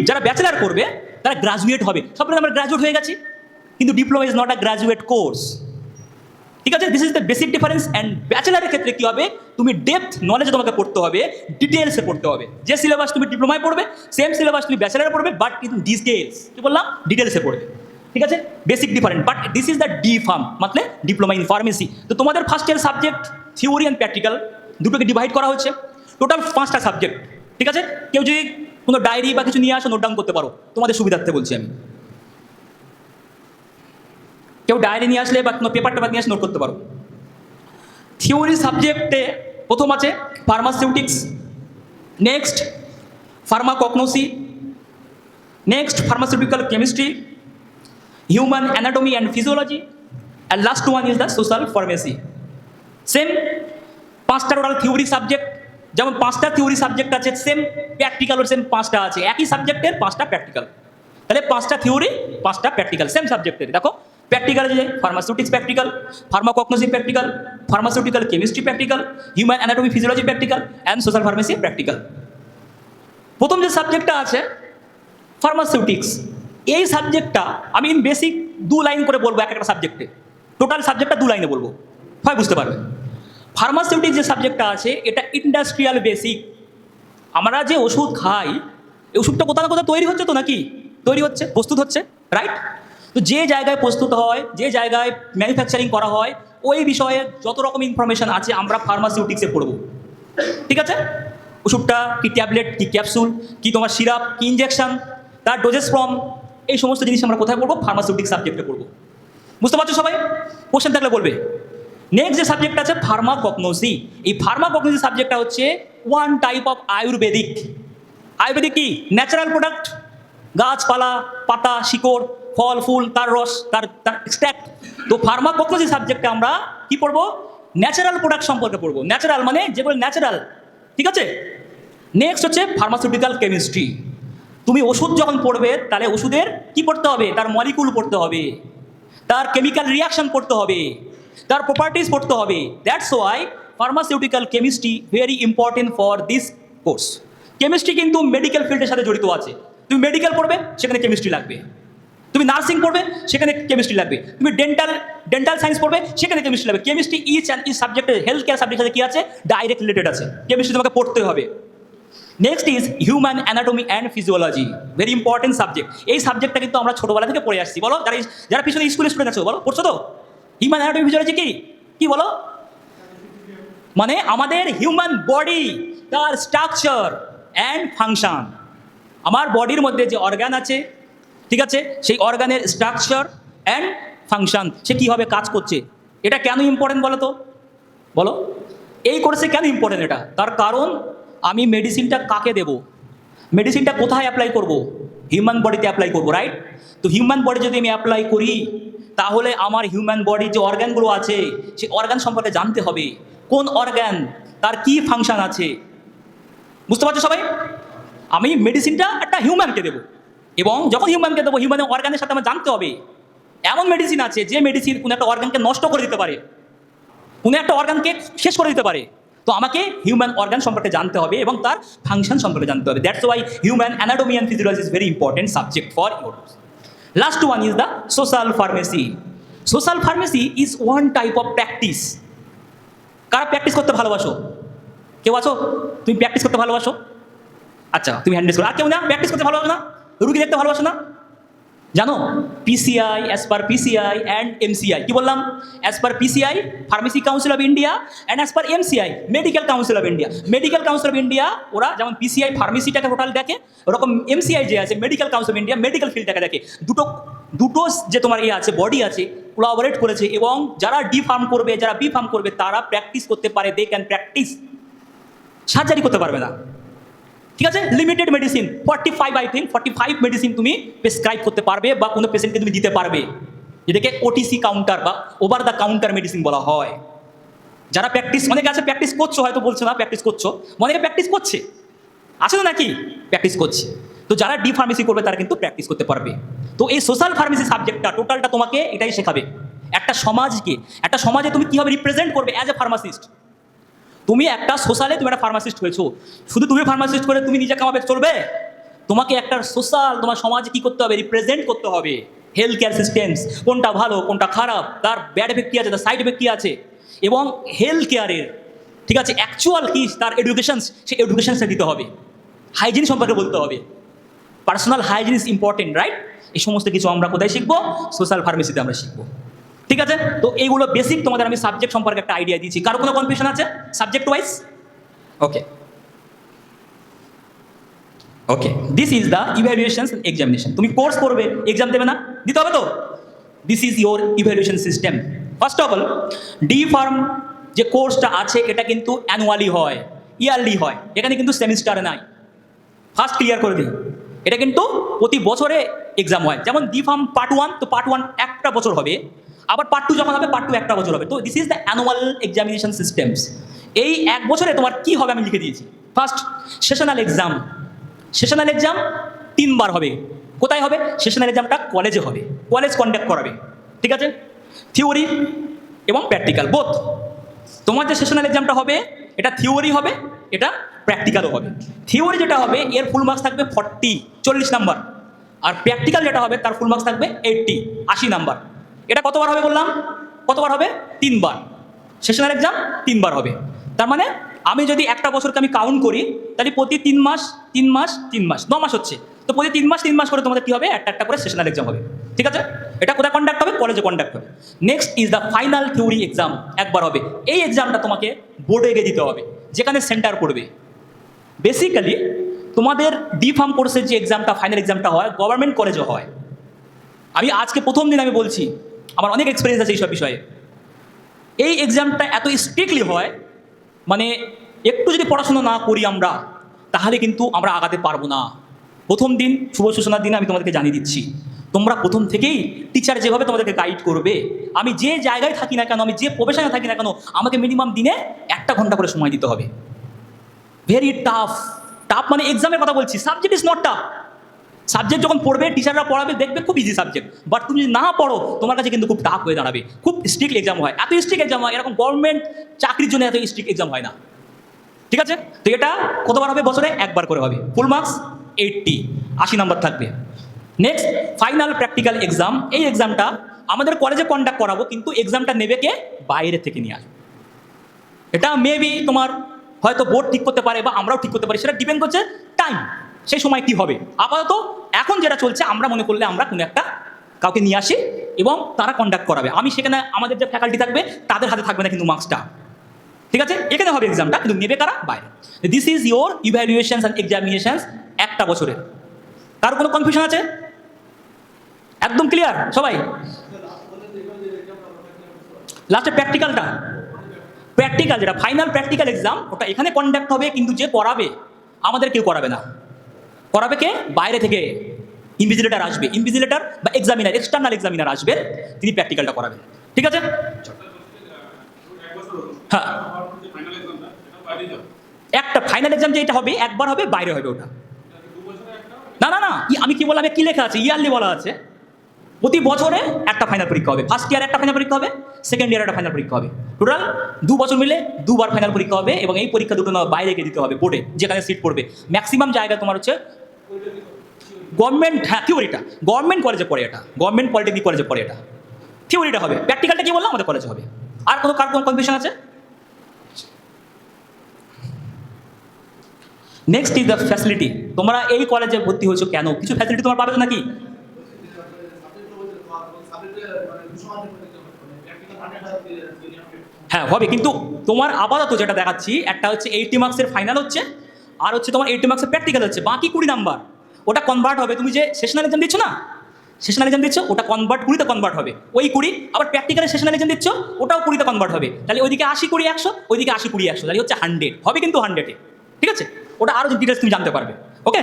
যারা ব্যাচেলার করবে তারা গ্রাজুয়েট হবে। সব আমরা গ্রাজুয়েট হয়ে গেছি, কিন্তু diploma is not a graduate course. ঠিক আছে, this is the basic difference. And ব্যাচেলারের ক্ষেত্রে কী হবে, তুমি ডেপথ নলেজ তোমাকে পড়তে হবে, ডিটেলসে পড়তে হবে। যে সিলেবাস তুমি ডিপ্লোমায় পড়বে সেম সিলেবাস তুমি ব্যাচেলারে পড়বে, বাট ইন ডিটেলস। কি বললাম? ডিটেলসে পড়বে। ঠিক আছে, basic different, but this is the D farm মানে ডিপ্লোমা ইন ফার্মেসি। তো তোমাদের first year subject theory and practical দুটোকে ডিভাইড করা হচ্ছে, টোটাল 5টা সাবজেক্ট। ঠিক আছে, কেউ যদি কোনো ডায়েরি বা কিছু নিয়ে আসো নোট ডাউন করতে পারো, তোমাদের সুবিধার্থে বলছি আমি। কেউ ডায়েরি নিয়ে আসলে বা কোনো পেপার টেপার নিয়ে আসলে নোট করতে পারো। থিওরি সাবজেক্টে প্রথম আছে ফার্মাসিউটিক্স, next pharmacognosy, next pharmaceutical chemistry, human anatomy and physiology, and last one is the social pharmacy. Same 5টা টোটাল থিওরি সাবজেক্ট। যেমন 5টা থিওরি সাবজেক্ট আছে, সেম প্র্যাকটিক্যালও সেম 5টা আছে, একই সাবজেক্টের 5টা প্র্যাকটিক্যাল। তাহলে 5টা থিওরি 5টা প্র্যাকটিক্যাল সেম সাবজেক্টের। দেখো প্র্যাকটিক্যাল যে ফার্মাসিউটিক্স practical, pharmacognosy practical, pharmaceutical chemistry practical, human anatomy physiology practical, and social pharmacy practical. প্রথম যে সাবজেক্টটা আছে ফার্মাসিউটিক্স, এই সাবজেক্টটা আমি বেসিক 2 লাইন করে বলবো এক একটা সাবজেক্টে। টোটাল সাবজেক্টটা 2 লাইনে বলবো, হয় বুঝতে পারবে। ফার্মাসিউটিক্স যে সাবজেক্টটা আছে এটা ইন্ডাস্ট্রিয়াল বেসিক। আমরা যে ওষুধ খাই, এই ওষুধটা কোথাও না কোথাও তৈরি হচ্ছে তো, নাকি তৈরি হচ্ছে, প্রস্তুত হচ্ছে, রাইট? তো যে জায়গায় প্রস্তুত হয়, যে জায়গায় ম্যানুফ্যাকচারিং করা হয়, ওই বিষয়ে যত রকম ইনফরমেশন আছে আমরা ফার্মাসিউটিক্সে পড়বো। ঠিক আছে, ওষুধটা কি ট্যাবলেট, কি ক্যাপসুল, কি তোমার সিরাপ, কি ইঞ্জেকশন, তার ডোজেস ফর্ম, এই সমস্ত জিনিস আমরা কোথায় পড়বো? ফার্মাসিউটিক্স সাবজেক্টে পড়বো। বুঝতে পারছো সবাই? কোশ্চেন থাকলে বলবে। নেক্সট যে সাবজেক্ট আছে ফার্মাকগনোসি, এই ফার্মাকগনোসি সাবজেক্টটা হচ্ছে one type of Ayurvedic. Ayurvedic কি? ন্যাচারাল প্রোডাক্ট, গাছপালা, পাতা, শিকড়, ফল ফুল, তার রস, তার এক্সট্র্যাক্ট। তো ফার্মাকগনোসি সাবজেক্টে আমরা কি পড়বো? ন্যাচারাল প্রোডাক্ট সম্পর্কে পড়বো। ন্যাচারাল মানে যেগুলো ন্যাচারাল। ঠিক আছে, নেক্সট হচ্ছে ফার্মাসিউটিক্যাল কেমিস্ট্রি। তুমি ওষুধ যখন পড়বে তাহলে ওষুধের কি পড়তে হবে? তার মলিকুল পড়তে হবে, তার কেমিক্যাল রিয়াকশন পড়তে হবে, তার প্রপার্টিজ পড়তে হবে। That's why pharmaceutical chemistry very important for this course. Chemistry কিন্তু মেডিকেল ফিল্ডের সাথে জড়িত আছে। তুমি মেডিকেল পড়বে, সেখানে কেমিস্ট্রি লাগবে। তুমি নার্সিং পড়বে, সেখানে কেমিস্ট্রি লাগবে। তুমি ডেন্টাল সায়েন্স পড়বে, সেখানে কেমিস্ট্রি লাগবে। কেমিস্ট্রি ইচ সাবজেক্টের হেলথ কেয়ার সাবজেক্টের সাথে কি আছে? ডাইরেক্ট রিলেটেড আছে। কেমিস্ট্রি তোমাকে পড়তে হবে। Next is human anatomy and physiology, very important subject. এই সাবজেক্টটা কিন্তু আমরা ছোটোবেলা থেকে পড়ে আসছি। বলো, যারা পিছনে স্কুলে স্টুডেন্ট আছো বলো, পড়ছো তো? হিউম্যান অ্যানাটমি ফিজিওলজি কি বলো? মানে আমাদের হিউম্যান বডি, তার স্ট্রাকচার অ্যান্ড ফাংশন। আমার বডির মধ্যে যে অর্গান আছে, ঠিক আছে, সেই অর্গানের স্ট্রাকচার অ্যান্ড ফাংশন, সে কীভাবে কাজ করছে, এটা কেন ইম্পর্টেন্ট বলো তো? বলো, এই কোর্সে কেন ইম্পর্টেন্ট এটা? তার কারণ আমি মেডিসিনটা কাকে দেব, মেডিসিনটা কোথায় অ্যাপ্লাই করব? হিউম্যান বডিতে অ্যাপ্লাই করবো, রাইট? তো হিউম্যান বডি যদি আমি অ্যাপ্লাই করি, তাহলে আমার হিউম্যান বডির যে অর্গানগুলো আছে সেই অর্গান সম্পর্কে জানতে হবে। কোন অর্গান, তার কি ফাংশন আছে। বুঝতে পারছো সবাই? আমি মেডিসিনটা একটা হিউম্যানকে দেবো, এবং যখন হিউম্যানকে দেবো, হিউম্যানের অর্গানের সাথে আমার জানতে হবে। এমন মেডিসিন আছে যে মেডিসিন কোনো একটা অর্গানকে নষ্ট করে দিতে পারে, কোনো একটা অর্গানকে শেষ করে দিতে পারে। তো আমাকে হিউম্যান অর্গান সম্পর্কে জানতে হবে এবং তার ফাংশন সম্পর্কে জানতে হবে। That's why human anatomy and physiology is very important subject for your. Last one is the social pharmacy. Social pharmacy is one type of practice. কারা প্র্যাকটিস করতে ভালোবাসো? কেউ আছো তুমি প্র্যাকটিস করতে ভালোবাসো? আচ্ছা, তুমি হ্যান্ডেস করো। আর কেউ না প্র্যাকটিস করতে ভালোবাসো না? রুগী দেখতে ভালোবাসো না? জানো PCI, as per PCI and MCI, কি বললাম? As per PCI Pharmacy council of India, and as per MCI medical council of India. Medical council of India ওরা যেমন পিসিআই ফার্মেসিটাকে টোটাল দেখে, ওরকম এমসিআই যে আছে medical council of India medical ফিল্ডটাকে দেখে। দুটো যে তোমার আছে বডি আছে, কোলাবোরেট করেছে, এবং যারা ডি ফার্ম করবে, যারা বি ফার্ম করবে, তারা প্র্যাকটিস করতে পারে, দে ক্যান প্র্যাকটিস, সার্জারি করতে পারবে না। ঠিক আছে, limited medicine 45 I think 45 medicine তুমি প্রেসক্রাইব করতে পারবে বা কোনো পেশেন্টকে তুমি দিতে পারবে, যেটাকে ওটিসি কাউন্টার বা ওভার দ্য কাউন্টার মেডিসিন বলা হয়। যারা প্র্যাকটিস, অনেকে আছে প্র্যাকটিস করছো, হয়তো বলছো না প্র্যাকটিস করছো, অনেকে প্র্যাকটিস করছে, আছে না নাকি প্র্যাকটিস করছে। তো যারা ডি ফার্মেসি করবে তারা কিন্তু প্র্যাকটিস করতে পারবে। তো এই সোশ্যাল ফার্মেসি সাবজেক্টটা টোটালটা তোমাকে এটাই শেখাবে, একটা সমাজে তুমি কীভাবে রিপ্রেজেন্ট করবে অ্যাজ এ ফার্মাসিস্ট। তুমি একটা সোশ্যালে তুমি একটা ফার্মাসিস্ট হয়েছো, শুধু তুমি ফার্মাসিস্ট করে তুমি নিজে কামাবে চলবে? তোমাকে একটা সোশ্যাল, তোমার সমাজে কী করতে হবে, রিপ্রেজেন্ট করতে হবে। হেলথ কেয়ার সিস্টেমস কোনটা ভালো কোনটা খারাপ, তার ব্যাড এফেক্ট কী আছে, তার সাইড এফেক্ট কী আছে, এবং হেলথ কেয়ারের ঠিক আছে অ্যাকচুয়াল কি তার এডুকেশন, সেই এডুকেশনসটা দিতে হবে। হাইজিন সম্পর্কে বলতে হবে, personal hygiene is important, right? এই সমস্ত কিছু আমরা কোথায় শিখবো? সোশ্যাল ফার্মেসিতে আমরা শিখবো। ঠিক আছে, তো এইগুলো বেসিক তোমাদের আমি সাবজেক্ট সম্পর্কে একটা আইডিয়া দিয়েছি। কারো কোনো কনফিউশন আছে subject wise? Okay okay, this is the evaluation examination. তুমি কোর্স করবে, এক্সাম দেবে না, দিতে হবে তো। This is your evaluation system. First of all, D farm যে কোর্সটা আছে এটা কিন্তু অ্যানুয়ালি হয়, ইয়ারলি হয়, এখানে কিন্তু সেমিস্টারে নাই। ফার্স্ট ক্লিয়ার করে দিই, এটা কিন্তু প্রতি বছরে এক্সাম হয়। যেমন ডি ফার্ম পার্ট 1, তো পার্ট 1 একটা বছর হবে, আবার পার্ট 2 যখন হবে পার্ট 2 একটা বছর হবে। তো this is the annual examination systems. এই এক বছরে তোমার কি হবে আমি লিখে দিয়েছি। First sessional exam, sessional exam 3 বার হবে। কোথায় হবে? সেশনাল এক্সামটা কলেজে হবে, কলেজ কন্ডাক্ট করাবে। ঠিক আছে, থিওরি এবং প্র্যাকটিক্যাল বোথ। তোমার যে সেশনাল এক্সামটা হবে এটা থিওরি হবে, এটা প্র্যাকটিক্যালও হবে। থিওরি যেটা হবে এর ফুল মার্কস থাকবে 40 নাম্বার, আর প্র্যাকটিক্যাল যেটা হবে তার ফুল মার্কস থাকবে 80 নাম্বার। এটা কতবার হবে বললাম? কতবার হবে? 3 বার। সেশনাল এক্সাম 3 বার হবে। তার মানে আমি যদি একটা বছরকে আমি কাউন্ট করি, তাহলে প্রতি 3 মাস 3 মাস 3 মাস 9 মাস হচ্ছে। তো প্রতি 3 মাস করে তোমাদের কি হবে? একটা করে সেশনাল এক্সাম হবে। ঠিক আছে, এটা কোথায় কন্ডাক্ট হবে? কলেজে কন্ডাক্ট হবে। Next is the final theory exam, একবার হবে। এই এক্সামটা তোমাকে বোর্ডে গিয়ে দিতে হবে, যেখানে সেন্টার পড়বে। বেসিক্যালি তোমাদের ডি ফার্ম কোর্সের যে এক্সামটা, ফাইনাল এক্সামটা হয়, গভর্নমেন্ট কলেজে হয়। আমি আজকে প্রথম দিন আমি বলছি, আমার অনেক এক্সপিরিয়েন্স আছে এইসব বিষয়ে। এই এক্সামটা এত স্ট্রিক্টলি হয়, মানে একটু যদি পড়াশোনা না করি আমরা, তাহলে কিন্তু আমরা আগাতে পারবো না। প্রথম দিন শুভ সূচনার দিন আমি তোমাদেরকে জানিয়ে দিচ্ছি, তোমরা প্রথম থেকেই টিচার যেভাবে তোমাদেরকে গাইড করবে, আমি যে জায়গায় থাকি না কেন, আমি যে প্রফেশনে থাকি না কেন, আমাকে মিনিমাম দিনে 1 ঘন্টা করে সময় দিতে হবে। Very tough. টাফ মানে এক্সামের কথা বলছি, subject is not tough. Subject যখন পড়বে, টিচাররা পড়াবে, দেখবে খুব ইজি সাবজেক্ট, বাট তুমি যদি না পড়ো তোমার কাছে কিন্তু খুব টাফ হয়ে দাঁড়াবে। খুব স্ট্রিক্ট এক্সাম হয়, এত স্ট্রিক্ট এক্সাম হয়, এরকম গভর্নমেন্ট চাকরির জন্য এত স্ট্রিক্ট এক্সাম হয় না। ঠিক আছে, তো এটা কতবার হবে? বছরে 1 বার করে হবে। ফুল মার্কস 80 নাম্বার থাকবে। Next final practical exam. এই এক্সামটা আমাদের কলেজে কন্ডাক্ট করাবো, কিন্তু এক্সামটা নেবে কে? বাইরে থেকে নিয়ে আসবে। এটা মেবি তোমার হয়তো বোর্ড ঠিক করতে পারে বা আমরাও ঠিক করতে পারি, সেটা ডিপেন্ড করছে টাইম, সেই সময় কি হবে। আপাতত এখন যেটা চলছে, আমরা মনে করলে আমরা কোনো একটা কাউকে নিয়ে আসি এবং তারা কন্ডাক্ট করাবে। আমি সেখানে আমাদের যে ফ্যাকাল্টি থাকবে তাদের হাতে থাকবে না কিন্তু মার্কসটা। ঠিক আছে, এখানে হবে এক্সামটা, কিন্তু নেবে কারা? বাইরে। This is your evaluations and examinations একটা বছরের। কার কোনো কনফিউশন আছে? একদম ক্লিয়ার সবাই? লাস্টে প্র্যাকটিক্যালটা, প্র্যাকটিক্যাল যেটা ফাইনাল প্র্যাকটিক্যাল এক্সাম, ওটা এখানে কন্ডাক্ট হবে, কিন্তু যে করাবে আমাদের কেউ করাবে না। করাবে কে? বাইরে থেকে ইনভিজিলেটর আসবে, ইনভিজিলেটর বা এক্সামিনার, এক্সটার্নাল এক্সামিনার আসবেন, তিনি প্র্যাকটিক্যালটা করাবেন। ঠিক আছে, হ্যাঁ, একটা ফাইনাল এক্সাম যেটা হবে 1 বার হবে, বাইরে হবে ওটা। না না না, আমি কি বললাম, কি লেখা আছে? ইয়ারলি বলা আছে। প্রতি বছরে একটা ফাইনাল পরীক্ষা হবে। ফার্স্ট ইয়ারে একটা ফাইনাল পরীক্ষা হবে, সেকেন্ড ইয়ারে একটা ফাইনাল পরীক্ষা হবে। টোটাল 2 বছর মিলে 2 বার ফাইনাল পরীক্ষা হবে, এবং এই পরীক্ষা দুটো বাইরে গিয়ে দিতে হবে বোর্ডে, যেখানে সিট পড়বে। ম্যাক্সিমাম জায়গায় তোমার হচ্ছে গভর্নমেন্ট, হ্যাঁ থিওরিটা গভর্নমেন্ট কলেজে পড়ে, এটা গভর্নমেন্ট পলিটেকনিক কলেজে পড়ে, এটা থিওরিটা হবে। প্র্যাকটিক্যালটা কি বললাম আমাদের কলেজে হবে। আর কার কোনো কনফিউশন আছে? Next is the facility. তোমরা এই কলেজে ভর্তি হয়েছো কেন? কিছু ফ্যাসিলিটি তোমার পাবে নাকি? হ্যাঁ হবে, কিন্তু তোমার আপাতত যেটা দেখাচ্ছি, একটা হচ্ছে 80 মার্কসের ফাইনাল হচ্ছে, আর হচ্ছে তোমার 80 মার্কসের প্র্যাকটিক্যাল হচ্ছে, বাকি 20 নাম্বার ওটা কনভার্ট হবে। তুমি যে সেশনাল এক্সাম দিচ্ছ না, সেশনাল এক্সাম দিচ্ছ, ওটা কনভার্ট 20-তে কনভার্ট হবে, ওই 20 আবার প্র্যাকটিক্যালে সেশনাল এক্সাম দিচ্ছ, ওটাও 20-তে কনভার্ট হবে, তাহলে ওইদিকে 80-20-100, ওইদিকে 80-20-100, তাহলে হচ্ছে 100 হবে, কিন্তু 100-এ, ঠিক আছে? ওটা আরও ডিটেলস তুমি জানতে পারবে, ওকে?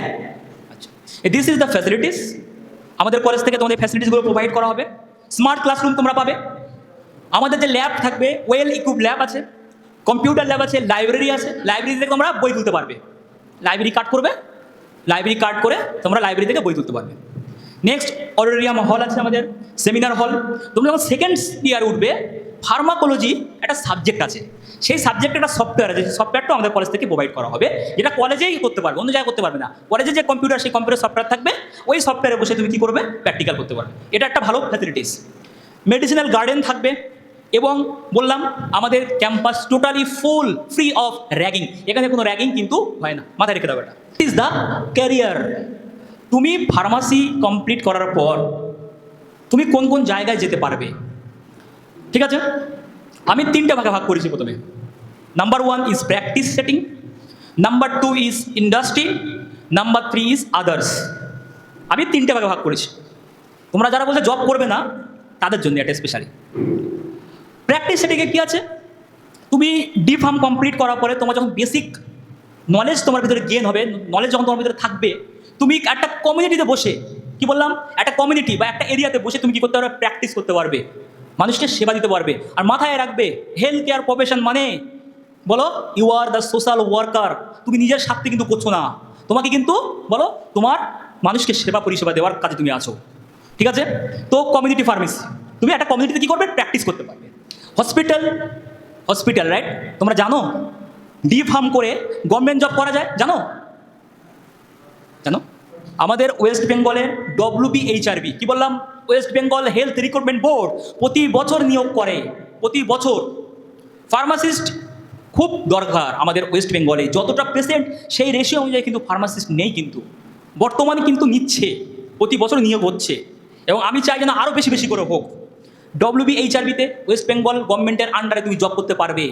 আচ্ছা, দিস ইজ দ্য ফ্যাসিলিটিস। আমাদের কলেজ থেকে তোমাদের ফ্যাসিলিটিসগুলো প্রোভাইড করা হবে। স্মার্ট ক্লাসরুম তোমরা পাবে, আমাদের যে ল্যাব থাকবে ওয়েল ইকুইপড ল্যাব আছে, কম্পিউটার ল্যাব আছে, লাইব্রেরি আছে, লাইব্রেরি থেকে তোমরা বই তুলতে পারবে, লাইব্রেরি কার্ড করবে, লাইব্রেরি কার্ড করে তোমরা লাইব্রেরি থেকে বই তুলতে পারবে। নেক্সট অডিটোরিয়াম হল আছে আমাদের, সেমিনার হল। তোমরা যখন সেকেন্ড ইয়ার উঠবে, ফার্মাকোলজি একটা সাবজেক্ট আছে, সেই সাবজেক্টে একটা সফটওয়্যার আছে, সফটওয়্যারটা আমাদের কলেজ থেকে প্রোভাইড করা হবে, যেটা কলেজেই করতে পারবে, অন্য জায়গায় করতে পারবে না। কলেজে যে কম্পিউটার, সেই কম্পিউটার সফটওয়্যার থাকবে, ওই সফটওয়্যারে বসে তুমি কী করবে, প্র্যাকটিক্যাল করতে পারবে। এটা একটা ভালো ফ্যাসিলিটিস। মেডিসিনাল গার্ডেন থাকবে, এবং বললাম আমাদের campus totally full free of ragging, এখানে কোনো র্যাগিং কিন্তু হয় না, মাথায় রেখে দাও এটা। It is the career. তুমি ফার্মাসি কমপ্লিট করার পর তুমি কোন কোন জায়গায় যেতে পারবে, ঠিক আছে? আমি 3টে ভাগে ভাগ করেছি। প্রথমে number 1 is practice setting, number 2 is industry, number 3 is others. আমি 3টে ভাগে ভাগ করেছি। তোমরা যারা বলছে জব করবে না, তাদের জন্য এটা স্পেশালি। প্র্যাকটিস সেটিংয়ে কী আছে, তুমি ডি ফার্ম কমপ্লিট করার পরে তোমার যখন বেসিক নলেজ তোমার ভিতরে গেন হবে, নলেজ যখন তোমার ভিতরে থাকবে, তুমি একটা কমিউনিটিতে বসে, কি বললাম, একটা কমিউনিটি বা একটা এরিয়াতে বসে তুমি কী করতে পারবে, প্র্যাকটিস করতে পারবে, মানুষকে সেবা দিতে পারবে। আর মাথায় রাখবে, হেলথ কেয়ার প্রফেশন মানে, বলো, you are the social worker. তুমি নিজের স্বার্থে কিন্তু করছো না, তোমাকে কিন্তু বলো তোমার মানুষকে সেবা পরিষেবা দেওয়ার কাজে তুমি আছো, ঠিক আছে? তো কমিউনিটি ফার্মেসি, তুমি একটা কমিউনিটিতে কী করবে, প্র্যাকটিস করতে পারবে। হসপিটাল রাইট, তোমরা জানো ডি ফার্ম করে গভর্নমেন্ট জব করা যায়, জানো? আমাদের ওয়েস্ট বেঙ্গলের WBHRB, কি বললাম, West Bengal health recruitment board প্রতি বছর নিয়োগ করে, প্রতি বছর। ফার্মাসিস্ট খুব দরকার আমাদের ওয়েস্ট বেঙ্গলে, যতটা পেশেন্ট সেই রেশিও অনুযায়ী কিন্তু ফার্মাসিস্ট নেই, কিন্তু বর্তমানে কিন্তু নিচ্ছে, প্রতি বছর নিয়োগ হচ্ছে, এবং আমি চাই যেন আরও বেশি বেশি করে হোক। WBHRB-তে ওয়েস্ট বেঙ্গল গভর্নমেন্টের আন্ডারে তুমি জব করতে পারবে।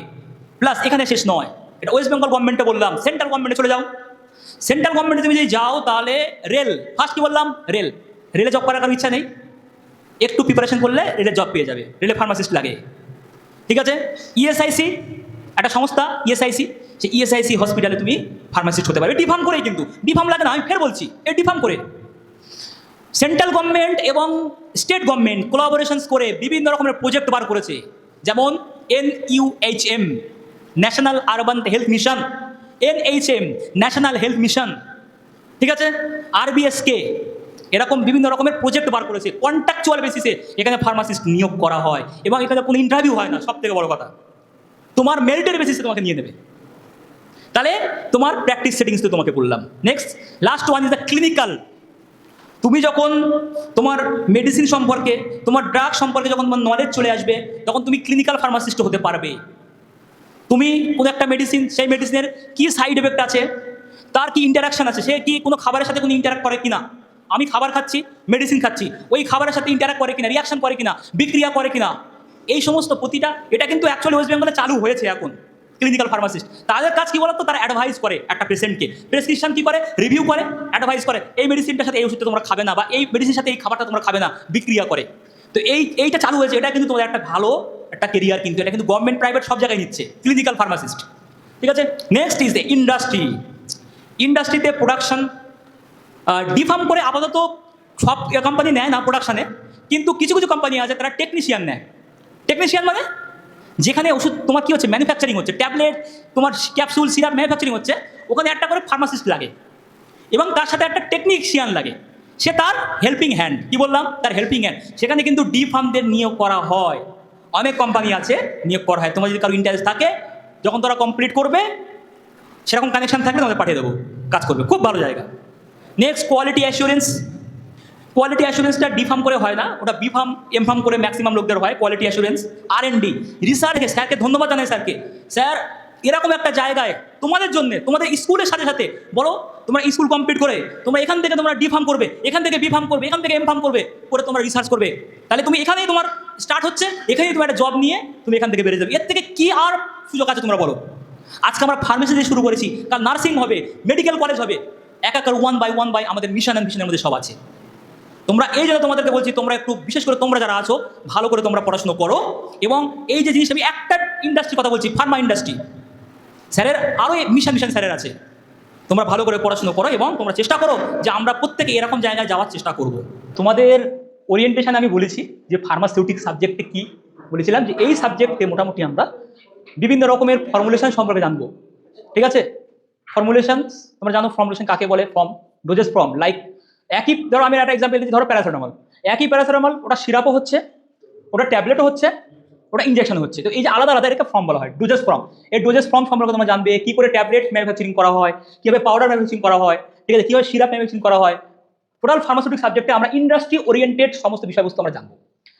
প্লাস এখানে শেষ নয়, এটা ওয়েস্ট বেঙ্গল গভর্নমেন্টে বললাম, সেন্ট্রাল গভর্নমেন্টে চলে যাও। সেন্ট্রাল গভর্নমেন্টে তুমি যদি যাও, তাহলে রেল, ফার্স্ট কি বললাম, রেলে জব করার কারো ইচ্ছা নেই, একটু প্রিপারেশন করলে রেলে জব পেয়ে যাবে, রেলে ফার্মাসিস্ট লাগে, ঠিক আছে? ESIC একটা সংস্থা, ESIC, সেই ESIC হসপিটালে তুমি ফার্মাসিস্ট হতে পারবে, ডিফার্ম করেই, কিন্তু ডিফার্ম লাগে না, আমি ফের বলছি, এই ডিফার্ম করে। সেন্ট্রাল গভর্নমেন্ট এবং স্টেট গভর্নমেন্ট কোলাবোরেশনস করে বিভিন্ন রকমের প্রজেক্ট বার করেছে, যেমন NUHM, national urban health mission, NHM, national health mission, ঠিক আছে? RBSK, এরকম বিভিন্ন রকমের প্রজেক্ট বার করেছে, কন্ট্রাকচুয়াল বেসিসে এখানে ফার্মাসিস্ট নিয়োগ করা হয়, এবং এখানে কোনো ইন্টারভিউ হয় না, সব থেকে বড় কথা, তোমার মেরিটের বেসিসে তোমাকে নিয়ে নেবে। তাহলে তোমার প্র্যাকটিস সেটিংস তো তোমাকে বললাম। Next, last one is the clinical. তুমি যখন তোমার মেডিসিন সম্পর্কে, তোমার ড্রাগ সম্পর্কে যখন তোমার নলেজ চলে আসবে, তখন তুমি ক্লিনিক্যাল ফার্মাসিস্ট হতে পারবে। তুমি কোনো একটা মেডিসিন, সেই মেডিসিনের কী সাইড এফেক্ট আছে, তার কি ইন্টারাকশান আছে, সে কি কোনো খাবারের সাথে কোনো ইন্টারাক্ট করে কিনা, আমি খাবার খাচ্ছি, মেডিসিন খাচ্ছি, ওই খাবারের সাথে ইন্টারাক্ট করে কিনা, রিয়াকশন করে কিনা, বিক্রিয়া করে কিনা, এই সমস্ত প্রতিটা, এটা কিন্তু অ্যাকচুয়ালি ওয়েস্ট বেঙ্গলে চালু হয়েছে এখন। ক্লিনিক্যাল ফার্মাসিস্ট তাদের কাজ কি বলতো, তারা অ্যাডভাইস করে একটা পেশেন্টকে, প্রেসক্রিপশন কি করে, রিভিউ করে, অ্যাডভাইস করে, এই মেডিসিনটার সাথে এই ওষুধটা তোমরা খাবে না, বা এই মেডিসিনের সাথে এই খাবারটা তোমরা খাবে না, বিক্রিয়া করে। তো এইটা চালু হয়েছে, এটা কিন্তু তোমাদের একটা ভালো একটা কেরিয়ার, কিন্তু এটা কিন্তু গভর্নমেন্ট প্রাইভেট সব জায়গায় নিচ্ছে, ক্লিনিক্যাল ফার্মাসিস্ট, ঠিক আছে? Next is the industry. ইন্ডাস্ট্রিতে প্রোডাকশন, ডিফার্ম করে আপাতত সব কোম্পানি নেয় না প্রোডাকশানে, কিন্তু কিছু কিছু কোম্পানি আছে তারা টেকনিশিয়ান নেয়। টেকনিশিয়ান মানে যেখানে ওষুধ তোমার কী হচ্ছে, ম্যানুফ্যাকচারিং হচ্ছে, ট্যাবলেট, তোমার ক্যাপসুল, সিরাপ ম্যানুফ্যাকচারিং হচ্ছে, ওখানে একটা করে ফার্মাসিস্ট লাগে, এবং তার সাথে একটা টেকনিশিয়ান লাগে, সে তার হেল্পিং হ্যান্ড, কি বললাম, তার হেল্পিং হ্যান্ড। সেখানে কিন্তু ডি ফার্মদের নিয়োগ করা হয়, অনেক কোম্পানি আছে নিয়োগ করা হয়। তোমার যদি কারো ইন্টারেস্ট থাকে, যখন তোরা কমপ্লিট করবে, সেরকম কানেকশান থাকলে তোমাদের পাঠিয়ে দেবো, কাজ করবে, খুব ভালো জায়গা। Next, quality assurance. কোয়ালিটি অ্যাসুরেন্সটা ডি ফার্ম করে হয় না, ওটা বি ফার্ম, এম ফার্ম করে ম্যাক্সিমাম লোকদের হয়। কোয়ালিটি অ্যাসুরেন্স, R&D, রিসার্চে, স্যারকে ধন্যবাদ জানাই স্যারকে, স্যার এরকম একটা জায়গায় তোমাদের জন্য, তোমাদের স্কুলের সাথে সাথে বলো, তোমরা স্কুল কমপ্লিট করে তোমরা এখান থেকে তোমরা ডি ফার্ম করবে, এখান থেকে বি ফার্ম করবে, এখান থেকে এম ফার্ম করবে, করে তোমরা রিসার্চ করবে, তাহলে তুমি এখানেই তোমার স্টার্ট হচ্ছে, এখানেই তোমার একটা জব নিয়ে তুমি এখান থেকে বেরিয়ে যাবে। এর থেকে কি আর সুযোগ আছে তোমরা বলো? আজকে আমরা ফার্মেসি দিয়ে শুরু করেছি, কারণ নার্সিং হবে, মেডিকেল কলেজ হবে, এক এক ওয়ান বাই আমাদের মিশন অ্যান্ড ভিশনের মধ্যে সব আছে। তোমরা এই জন্য তোমাদেরকে বলছি, তোমরা একটু বিশেষ করে তোমরা যারা আছো ভালো করে তোমরা পড়াশুনো করো। এবং এই যে জিনিস আমি একটা ইন্ডাস্ট্রির কথা বলছি, ফার্মা ইন্ডাস্ট্রি, স্যারের আরও মিশন স্যারের আছে। তোমরা ভালো করে পড়াশুনো করো এবং তোমরা চেষ্টা করো যে আমরা প্রত্যেকে এরকম জায়গায় যাওয়ার চেষ্টা করব। তোমাদের ওরিয়েন্টেশন আমি বলেছি যে ফার্মাসিউটিক সাবজেক্টে কি বলেছিলাম, যে এই সাবজেক্টে মোটামুটি আমরা বিভিন্ন রকমের ফর্মুলেশন সম্পর্কে জানবো। ঠিক আছে, ফর্মুলেশন তোমরা জানো, ফর্মুলেশন কাকে বলে, ফর্ম, ডোজেস ফর্ম। লাইক একই, ধরো আমি একটা এক্সাম্পল দিচ্ছি, ধরো প্যারাসিটামল, একই প্যারাসিটামল ওটা সিরাপও হচ্ছে, ওটা ট্যাবলেটও হচ্ছে, ওটা ইনজেকশন হচ্ছে। তো এই যে আলাদা আলাদা এটাকে ফর্ম বলা হয়, ডোজেস ফর্ম। এই ডোজেস ফর্ম সম্পর্কে তোমরা জানবে, কী করে ট্যাবলেট ম্যানুফ্যাকচারিং করা হয়, কীভাবে পাউডার ম্যানুফ্যাকচারিং করা হয়, ঠিক আছে, কীভাবে সিরাপ ম্যানুফ্যাকচারিং করা হয়। টোটাল ফার্মাসিউটিক সাবজেক্টে আমরা ইন্ডাস্ট্রি ওরিয়েন্টেড সমস্ত বিষয়বস্তু আমরা জানবো।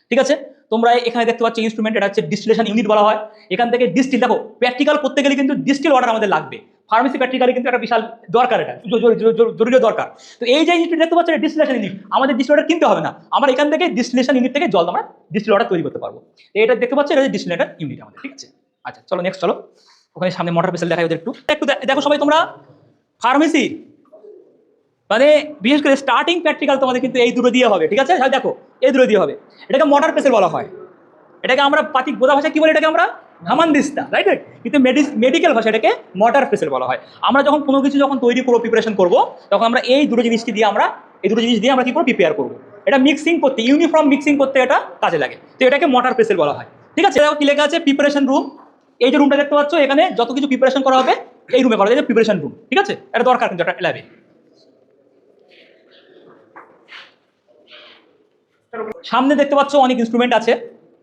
ঠিক আছে, তোমরা এখানে দেখতে পাচ্ছ ইনস্ট্রুমেন্ট, এটা হচ্ছে ডিস্টিলেশন ইউনিট বলা হয়। এখান থেকে ডিস্টিল, দেখো প্র্যাকটিক্যাল করতে গেলে কিন্তু ডিস্টিল ওয়াটার আমাদের লাগবে। ফার্মেসি প্র্যাকটিক্যালি কিন্তু একটা বিশাল দরকার, এটা জরুরি দরকার। তো এই যে ইউনিট দেখতে পাচ্ছ, এটা ডিস্টিলেশন ইউনিট, আমাদের ডিস্টিল ওয়াটার কিনতে হবে না, আমরা এখান থেকে ডিস্টিলেশন ইউনিট থেকে জল আমরা ডিস্টিল ওয়াটার তৈরি করতে পারবো। এটা দেখতে পাচ্ছ, এটা ডিস্টিলেশন ইউনিট আমাদের। ঠিক আছে, আচ্ছা চলো নেক্সট, চলো ওখানে সামনে মোটর পেসেল দেখাই ওদের একটু একটু দেখো সবাই তোমরা। ফার্মেসি মানে বিশেষ করে স্টার্টিং প্র্যাকটিক্যাল তোমাদের কিন্তু এই দুটো দিয়ে হবে। ঠিক আছে, দেখো এই দুটো দিয়ে হবে। এটাকে মোটর পেসেল বলা হয়, এটাকে আমরা পাতিক বোঝা ভাষা কি বলি, এটাকে আমরা হামানদিস্তা, রাইট। কিন্তু মেডিকেল ভাষা এটাকে মোটর পেসেল বলা হয়। আমরা যখন কোনো কিছু যখন তৈরি করবো, প্রিপারেশন করবো, তখন আমরা এই দুটো জিনিসটি দিয়ে আমরা এই দুটো জিনিস দিয়ে আমরা কি করবো, প্রিপেয়ার করবো। এটা মিক্সিং করতে, ইউনিফর্ম মিক্সিং করতে এটা কাজে লাগে, তো এটাকে মোটর পেসেল বলা হয়। ঠিক আছে, দেখো কি লেখা আছে, প্রিপারেশন রুম। এই যে রুমটা দেখতে পাচ্ছ, এখানে যত কিছু প্রিপারেশন করা হবে এই রুমে করা যায়, প্রিপারেশন রুম। ঠিক আছে, এটা দরকার কিন্তু এটা ল্যাবে। সামনে দেখতে পাচ্ছ অনেক ইনস্ট্রুমেন্ট আছে।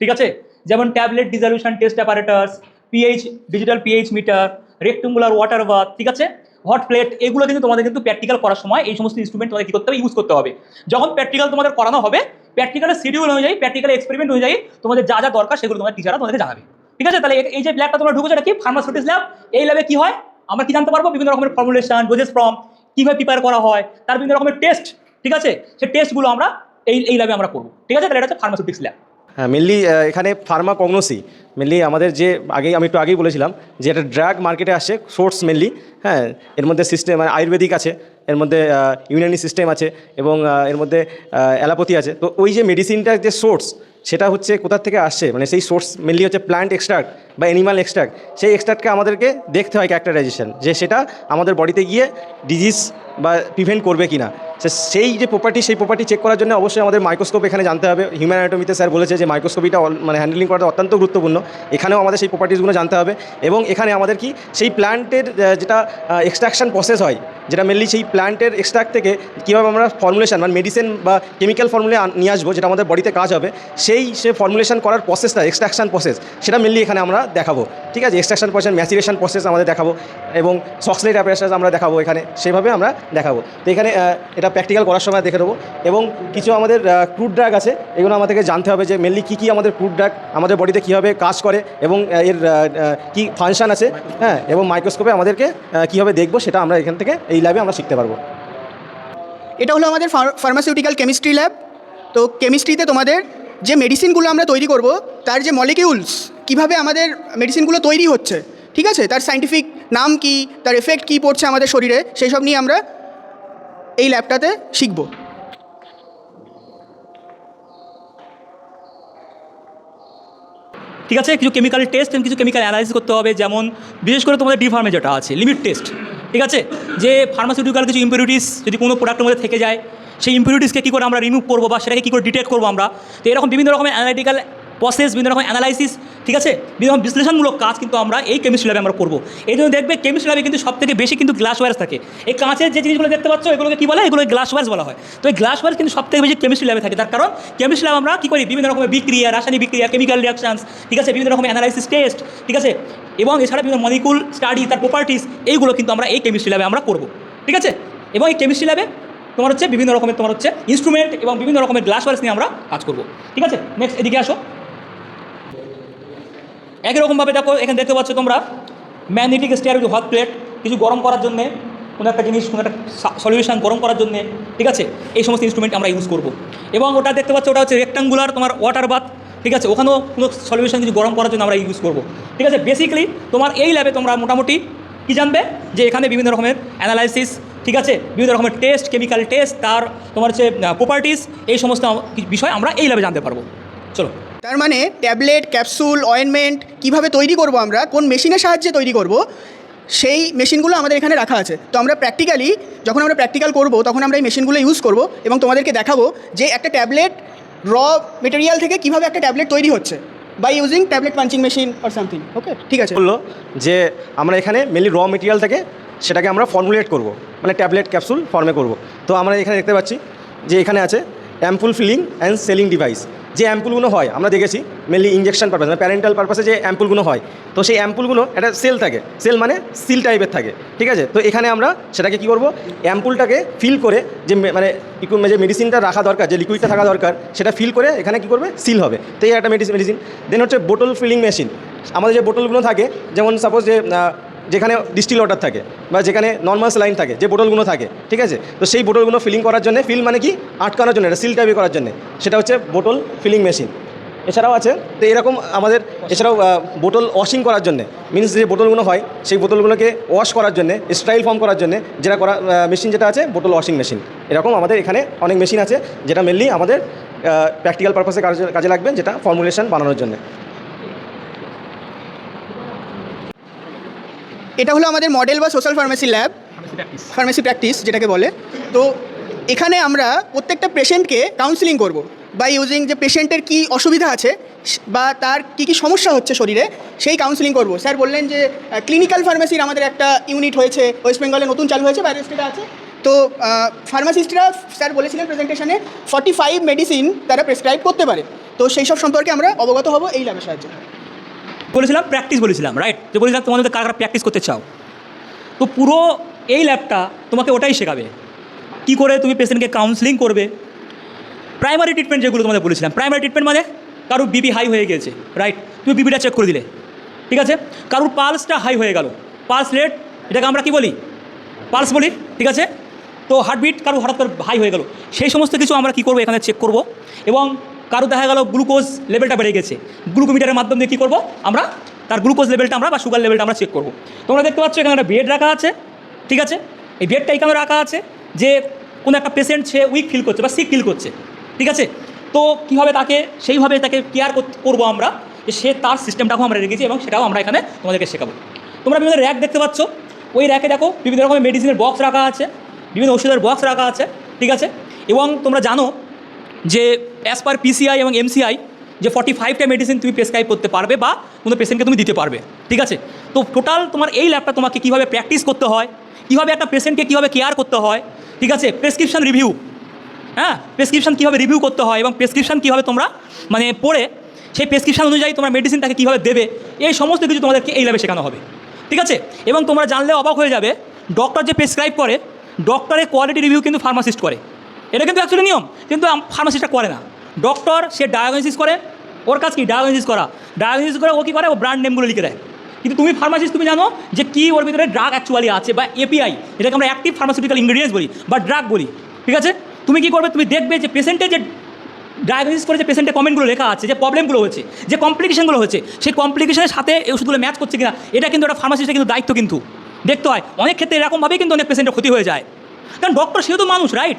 ঠিক আছে, যেমন tablet dissolution test apparatus, pH, digital pH meter, rectangular water bath, ঠিক আছে, হট প্লেট। এগুলো কিন্তু তোমাদের কিন্তু প্র্যাকটিক্যাল করার সময় এই সমস্ত ইনস্ট্রুমেন্ট তোমাদের কী করতে হবে, ইউজ করতে হবে। যখন প্র্যাকটিক্যাল তোমাদের করানো হবে, প্র্যাকটিক্যালের শিডিউল অনুযায়ী, প্র্যাকটিক্যাল এক্সপেরিমেন্ট অনুযায়ী তোমাদের যা যা দরকার সেগুলো তোমাদের টিচাররা তোমাদেরকে জানাবে। ঠিক আছে, তাহলে এই যে ল্যাবটা তোমরা ঢুকেছো, এটা কি ফার্মাসিউটিক্স ল্যাব। এই ল্যাবে কি হয় আমরা কি জানতে পারবো, বিভিন্ন রকমের ফর্মুলেশন, ডোজেস ফর্ম কীভাবে প্রিপেয়ার করা হয়, তার বিভিন্ন রকমের টেস্ট। ঠিক আছে, সেই টেস্টগুলো আমরা এই ল্যাবে আমরা করবো। ঠিক আছে, তাহলে এটা হচ্ছে ফার্মাসিউটিক্স ল্যাব। হ্যাঁ, মেনলি এখানে ফার্মাকগনোসি মেনলি আমাদের যে আমি একটু আগেই বলেছিলাম যে একটা ড্রাগ মার্কেটে আসছে সোর্স মেনলি। হ্যাঁ, এর মধ্যে সিস্টেম মানে আয়ুর্বেদিক আছে, এর মধ্যে ইউনানি সিস্টেম আছে এবং এর মধ্যে অ্যালোপ্যাথি আছে। তো ওই যে মেডিসিনটার যে সোর্স সেটা হচ্ছে কোথা থেকে আসছে, মানে সেই সোর্স মেনলি হচ্ছে প্ল্যান্ট এক্সট্রাক্ট বা অ্যানিমাল এক্সট্রাক্ট। সেই এক্সট্রাক্টকে আমাদেরকে দেখতে হয় ক্যারেক্টারাইজেশন, যে সেটা আমাদের বডিতে গিয়ে ডিজিজ বা প্রিভেন্ট করবে কি না। সেই যে প্রপার্টি, সেই প্রপার্টি চেক করার জন্য অবশ্যই আমাদের মাইক্রোস্কোপ এখানে জানতে হবে। হিউম্যান অ্যানাটমিতে স্যার বলেছে যে মাইক্রোস্কোপিটা মানে হ্যান্ডলিং করাটা অত্যন্ত গুরুত্বপূর্ণ। এখানেও আমাদের সেই প্রপার্টিসগুলো জানতে হবে এবং এখানে আমাদের কি সেই প্ল্যান্টের যেটা এক্সট্রাকশন প্রসেস হয়, যেটা মেনলি সেই প্ল্যান্টের এক্সট্রাক্ট থেকে কীভাবে আমরা ফর্মুলেশন মানে মেডিসিন বা কেমিক্যাল ফর্মুলে নিয়ে আসবো, যেটা আমাদের বডিতে কাজ হবে, সেই ফর্মুলেশন করার প্রসেসটা, এক্সট্রাকশন প্রসেস, সেটা মেনলি এখানে আমরা দেখাবো। ঠিক আছে, এক্সট্রাকশন প্রসেস, ম্যাচুরেশন প্রসেস আমাদের দেখাবো এবং সক্সলেট অ্যাপারেটাস আমরা দেখাবো এখানে, সেভাবে আমরা দেখাবো। তো এখানে এটা প্র্যাকটিক্যাল করার সময় দেখে দেবো। এবং কিছু আমাদের ক্রুড ড্রাগ আছে, এগুলো আমাদেরকে জানতে হবে যে মেনলি কী কী আমাদের ক্রুড ড্রাগ আমাদের বডিতে কীভাবে কাজ করে এবং এর কী ফাংশন আছে। হ্যাঁ, এবং মাইক্রোস্কোপে আমাদেরকে কীভাবে দেখবো সেটা আমরা এখান থেকে এই ল্যাবে আমরা শিখতে পারবো। এটা হলো আমাদের ফার্মাসিউটিক্যাল কেমিস্ট্রি ল্যাব। তো কেমিস্ট্রিতে তোমাদের যে মেডিসিনগুলো আমরা তৈরি করব, তার যে মলিকিউলস, কীভাবে আমাদের মেডিসিনগুলো তৈরি হচ্ছে, ঠিক আছে, তার সায়েন্টিফিক নাম কি, তার এফেক্ট কী পড়ছে আমাদের শরীরে, সেই সব নিয়ে আমরা এই ল্যাবটাতে শিখব। ঠিক আছে, কিছু কেমিক্যাল টেস্ট এবং কিছু কেমিক্যাল অ্যানালাইসিস করতে হবে, যেমন বিশেষ করে তোমাদের ডি ফার্মে যেটা আছে লিমিট টেস্ট। ঠিক আছে, যে ফার্মাসিউটিক্যাল কিছু ইম্পিউরিটিস যদি কোনো প্রোডাক্টের মধ্যে থেকে যায়, সেই ইম্পিউরিটিসকে কী করে আমরা রিমুভ করবো বা সেটাকে কী করে ডিটেক্ট করবো আমরা। তো এরকম বিভিন্ন রকমের অ্যানালিটিক্যাল প্রসেস, বিভিন্ন রকম অ্যানালাইসিস, ঠিক আছে, বিভিন্ন রকম বিশ্লেষণমূলক কাজ কিন্তু আমরা এই কেমিস্ট্রি ল্যাবে আমরা করবো। এই জন্য দেখবে কেমিস্ট্রি ল্যাবে কিন্তু সবথেকে বেশি কিন্তু গ্লাস ওয়্যার্স থাকে। এই কাঁচের যে জিনিসগুলো দেখতে পাচ্ছ, এগুলোকে কী বলে, এগুলো গ্লাস ওয়্যার্স বলা হয়। তো এই গ্লাস ওয়্যার্স কিন্তু সবথেকে বেশি কেমিস্ট্রি ল্যাবে থাকে। তার কারণ কেমিস্ট্রি ল্যাব আমরা কী করি, বিভিন্ন রকমের বিক্রিয়া, রাসায়নিক বিক্রিয়া, কেমিক্যাল রিয়াকশনস, ঠিক আছে, বিভিন্ন রকমের অ্যানালাইসিস টেস্ট, ঠিক আছে, এবং এছাড়া বিভিন্ন মলিকুল স্টাডি, তার প্রপার্টিস, এইগুলো কিন্তু আমরা এই কেমিস্ট্রি ল্যাবে আমরা করবো। ঠিক আছে, এবং এই কেমিস্ট্রি ল্যাবে তোমার হচ্ছে বিভিন্ন রকমের তোমার হচ্ছে ইনস্ট্রুমেন্ট এবং বিভিন্ন রকমের গ্লাস ওয়্যার্স নিয়ে আমরা কাজ করবো। ঠিক আছে, নেক্সট এদিকে আসো। একই রকমভাবে দেখো, এখানে দেখতে পাচ্ছ তোমরা ম্যাগনেটিক স্টিয়ার, হট প্লেট, কিছু গরম করার জন্যে, কোনো একটা জিনিস, কোনো একটা সলিউশন গরম করার জন্যে, ঠিক আছে, এই সমস্ত ইনস্ট্রুমেন্ট আমরা ইউজ করবো। এবং ওটা দেখতে পাচ্ছ, ওটা হচ্ছে রেক্ট্যাঙ্গুলার তোমার ওয়াটার বাথ। ঠিক আছে, ওখানেও কোনো সলিউশন কিছু গরম করার জন্য আমরা ইউজ করবো। ঠিক আছে, বেসিক্যালি তোমার এই ল্যাবে তোমরা মোটামুটি কী জানবে, যে এখানে বিভিন্ন রকমের অ্যানালাইসিস, ঠিক আছে, বিভিন্ন রকমের টেস্ট, কেমিক্যাল টেস্ট, তার তোমার হচ্ছে প্রপার্টিস, এই সমস্ত বিষয় আমরা এই ল্যাবে জানতে পারবো। চলো। তার মানে ট্যাবলেট, ক্যাপসুল, অয়েনমেন্ট কীভাবে তৈরি করব, আমরা কোন মেশিনের সাহায্যে তৈরি করব, সেই মেশিনগুলো আমাদের এখানে রাখা আছে। তো আমরা প্র্যাকটিক্যালি যখন আমরা প্র্যাকটিক্যাল করব তখন আমরা এই মেশিনগুলো ইউজ করব এবং তোমাদেরকে দেখাবো যে একটা ট্যাবলেট র মেটেরিয়াল থেকে কীভাবে একটা ট্যাবলেট তৈরি হচ্ছে by using tablet punching machine or something. Okay, ঠিক আছে। বললো যে আমরা এখানে মেনলি র মেটেরিয়াল থেকে সেটাকে আমরা ফর্মুলেট করব, মানে ট্যাবলেট ক্যাপসুল ফর্মে করব। তো আমরা এখানে দেখতে পাচ্ছি যে এখানে আছে ampoule filling and sealing device. যে অ্যাম্পুলগুলো হয় আমরা দেখেছি মেনলি ইঞ্জেকশন পারপাস, মানে প্যারেন্টাল পারপাসে যে অ্যাম্পুলগুলো হয়, তো সেই অ্যাম্পুলগুলো একটা সেল থাকে, সেল মানে সিল টাইপের থাকে, ঠিক আছে। তো এখানে আমরা সেটাকে কী করব, অ্যাম্পুলটাকে ফিল করে যে মানে যে মেডিসিনটা রাখা দরকার, যে লিকুইডটা থাকা দরকার, সেটা ফিল করে এখানে কী করবে, সিল হবে। তো এই একটা মেডিসিন। দেন হচ্ছে বোটল ফিলিং মেশিন। আমাদের যে বোতলগুলো থাকে, যেমন সাপোজ যে যেখানে ডিস্টিল ওয়াটার থাকে বা যেখানে নর্মাল স্যালাইন থাকে, যে বোতলগুলো থাকে, ঠিক আছে, তো সেই বোতলগুলো ফিলিং করার জন্য, ফিল মানে কি আটকানোর জন্য, এটা সিল টাইপে করার জন্য, সেটা হচ্ছে বোতল ফিলিং মেশিন। এছাড়াও আছে তো এরকম আমাদের, এছাড়াও বোতল ওয়াশিং করার জন্য, মিনস যে বোতলগুলো হয় সেই বোতলগুলোকে ওয়াশ করার জন্য, স্টাইল ফর্ম করার জন্য যেটা করা মেশিন যেটা আছে বোতল ওয়াশিং মেশিন। এরকম আমাদের এখানে অনেক মেশিন আছে যেটা মেনলি আমাদের প্র্যাকটিক্যাল পারপাসে কাজে লাগবে, যেটা ফর্মুলেশন বানানোর জন্য। এটা হলো আমাদের মডেল বা social pharmacy lab, pharmacy practice যেটাকে বলে। তো এখানে আমরা প্রত্যেকটা পেশেন্টকে কাউন্সিলিং করব বাই ইউজিং যে পেশেন্টের কী অসুবিধা আছে বা তার কী কী সমস্যা হচ্ছে শরীরে, সেই কাউন্সিলিং করব। স্যার বললেন যে ক্লিনিক্যাল ফার্মেসির আমাদের একটা ইউনিট হয়েছে, ওয়েস্ট বেঙ্গলে নতুন চালু হয়েছে, বাইরের স্টেটে আছে। তো ফার্মাসিস্টরা স্যার বলেছিলেন প্রেজেন্টেশনে 45 মেডিসিন তারা প্রেসক্রাইব করতে পারে। তো সেই সব সম্পর্কে আমরা অবগত হব এই ল্যাবের সাহায্যে। বলেছিলাম প্র্যাকটিস, বলেছিলাম রাইট, যে বলেছিলাম তোমাদের কারা কারা প্র্যাকটিস করতে চাও। তো পুরো এই ল্যাবটা তোমাকে ওটাই শেখাবে, কী করে তুমি পেশেন্টকে কাউন্সিলিং করবে। প্রাইমারি ট্রিটমেন্ট যেগুলো তোমাদের বলেছিলাম, প্রাইমারি ট্রিটমেন্ট মানে কারোর বিপি হাই হয়ে গেছে, রাইট, তুমি বিপিটা চেক করে দিলে, ঠিক আছে। কারোর পালসটা হাই হয়ে গেল, পালস রেট, এটাকে আমরা কি বলি, পালস বলি, ঠিক আছে। তো হার্টবিট কারো হঠাৎ করে হাই হয়ে গেল, সেই সমস্ত কিছু আমরা কী করবো, এখানে চেক করব। এবং কারো দেখা গেল গ্লুকোজ লেভেলটা বেড়ে গেছে, গ্লুকোমিটারের মাধ্যমে কী করবো আমরা, তার গ্লুকোজ লেভেলটা আমরা বা সুগার লেভেলটা আমরা চেক করবো। তোমরা দেখতে পাচ্ছ এখানে একটা বেড রাখা আছে, ঠিক আছে। এই বেডটা এখানে রাখা আছে যে কোনো একটা পেশেন্ট সে উইক ফিল করছে বা সিক ফিল করছে, ঠিক আছে। তো কীভাবে তাকে সেইভাবে তাকে কেয়ার করবো আমরা, যে সে তার সিস্টেমটাকেও আমরা রেখেছি এবং সেটাও আমরা এখানে তোমাদেরকে শেখাবো। তোমরা বিভিন্ন র্যাক দেখতে পাচ্ছ, ওই র্যাকে দেখো বিভিন্ন রকমের মেডিসিনের বক্স রাখা আছে, বিভিন্ন ওষুধের বক্স রাখা আছে, ঠিক আছে। এবং তোমরা জানো যে অ্যাজ পার পিসিআই এবং এমসিআই যে 45টা মেডিসিন তুমি প্রেসক্রাইব করতে পারবে বা কোনো পেশেন্টকে তুমি দিতে পারবে, ঠিক আছে। তো টোটাল তোমার এই ল্যাবটা তোমাকে কীভাবে প্র্যাকটিস করতে হয়, কীভাবে একটা পেশেন্টকে কীভাবে কেয়ার করতে হয়, ঠিক আছে। প্রেসক্রিপশন রিভিউ, হ্যাঁ, প্রেসক্রিপশন কীভাবে রিভিউ করতে হয় এবং প্রেসক্রিপশন কীভাবে তোমরা মানে পড়ে সেই প্রেসক্রিপশন অনুযায়ী তোমরা মেডিসিন তাকে কীভাবে দেবে, এই সমস্ত কিছু তোমাদেরকে এই ল্যাবে শেখানো হবে, ঠিক আছে। এবং তোমরা জানলে অবাক হয়ে যাবে, ডক্টর যে প্রেসক্রাইব করে, ডক্টরের কোয়ালিটি রিভিউ কিন্তু ফার্মাসিস্ট করে। এটা কিন্তু অ্যাকচুয়ালি নিয়ম, কিন্তু ফার্মাসিস্টটা করে না। ডক্টর সে ডায়াগনোসিস করে, ওর কাজ কি ডায়াগনোসিস করা, ডায়াগনোসিস করে ও কী করে, ও ব্র্যান্ড নেমগুলো লিখে দেয়। কিন্তু তুমি ফার্মাসিস্ট, তুমি জানো যে কী ওর ভিতরে ড্রাগ অ্যাকচুয়ালি আছে বা এপিআই, এটাকে আমরা অ্যাক্টিভ ফার্মাসিউটিক্যাল ইনগ্রিডিয়েন্টস বলি বা ড্রাগ বলি, ঠিক আছে। তুমি কী করবে, তুমি দেখবে যে পেশেন্টের যে ডায়াগনোসিস করে যে পেশেন্টের কমেন্টগুলো লেখা আছে, যে প্রবলেমগুলো হচ্ছে, যে কমপ্লিকেশনগুলো হচ্ছে, সেই কমপ্লিকেশনের সাথে এই ওষুধগুলো ম্যাচ করছে কিনা, এটা কিন্তু একটা ফার্মাসিস্টের কিন্তু দায়িত্ব কিন্তু দেখতে হয়। অনেক ক্ষেত্রে এরকমভাবেই কিন্তু অনেক পেশেন্টের ক্ষতি হয়ে যায়, কারণ ডক্টর সেও তো মানুষ, রাইট,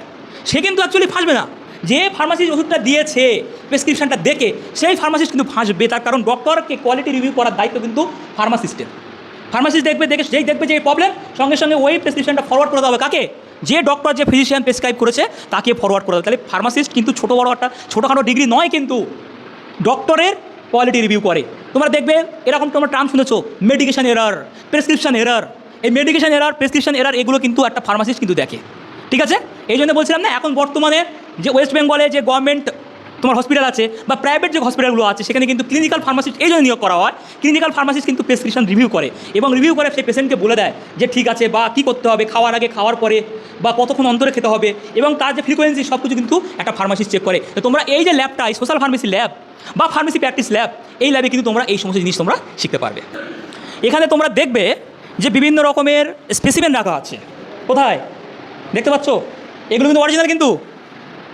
সে কিন্তু অ্যাকচুয়ালি ফাঁসবে না। যে ফার্মাসিস্ট ওষুধটা দিয়েছে প্রেসক্রিপশনটা দেখে, সেই ফার্মাসিস্ট কিন্তু ফাঁসবে, তার কারণ ডক্টরকে কোয়ালিটি রিভিউ করার দায়িত্ব কিন্তু ফার্মাসিস্টের। ফার্মাসিস্ট দেখবে, যেই দেখবে যে এই প্রবলেম, সঙ্গে সঙ্গে ওই প্রেসক্রিপশনটা ফরওয়ার্ড করে দেওয়া হবে কাকে, যে ডক্টর যে ফিজিশিয়ান প্রেসক্রাইব করেছে তাকে ফরওয়ার্ড করে দেবে। তাহলে ফার্মাসিস্ট কিন্তু ছোটো বড়ো একটা ছোটোখাটো ডিগ্রি নয়, কিন্তু ডক্টরের কোয়ালিটি রিভিউ করে। তোমরা দেখবে এরকম তোমরা টার্ম শুনেছো, মেডিকেশন এরার, প্রেসক্রিপশন এরার। এই মেডিকেশন এরার, প্রেসক্রিপশন এরার, এগুলো কিন্তু একটা ফার্মাসিস্ট কিন্তু দেখে, ঠিক আছে। এই জন্য বলছিলাম না, এখন বর্তমানে যে ওয়েস্ট বেঙ্গলে যে গভর্নমেন্ট তোমার হসপিটাল আছে বা প্রাইভেট যে হসপিটালগুলো আছে, সেখানে কিন্তু ক্লিনিক্যাল ফার্মাসিস্ট এই জন্য নিয়োগ করা হয়। ক্লিনিক্যাল ফার্মাসিস্ট কিন্তু প্রেসক্রিপশন রিভিউ করে এবং রিভিউ করে সেই পেশেন্টকে বলে দেয় যে ঠিক আছে বা কী করতে হবে, খাওয়ার আগে, খাওয়ার পরে বা কতক্ষণ অন্তরে খেতে হবে, এবং তার যে ফ্রিকোয়েন্সি সব কিছু কিন্তু একটা ফার্মাসিস্ট চেক করে। তো তোমরা এই যে ল্যাবটা, এই সোশ্যাল ফার্মেসি ল্যাব বা ফার্মেসি প্র্যাকটিস ল্যাব, এই ল্যাবে কিন্তু তোমরা এই সমস্ত জিনিস তোমরা শিখতে পারবে। এখানে তোমরা দেখবে যে বিভিন্ন রকমের স্পেসিমেন রাখা আছে, কোথায় দেখতে পাচ্ছ, এগুলো কিন্তু অরিজিনাল, কিন্তু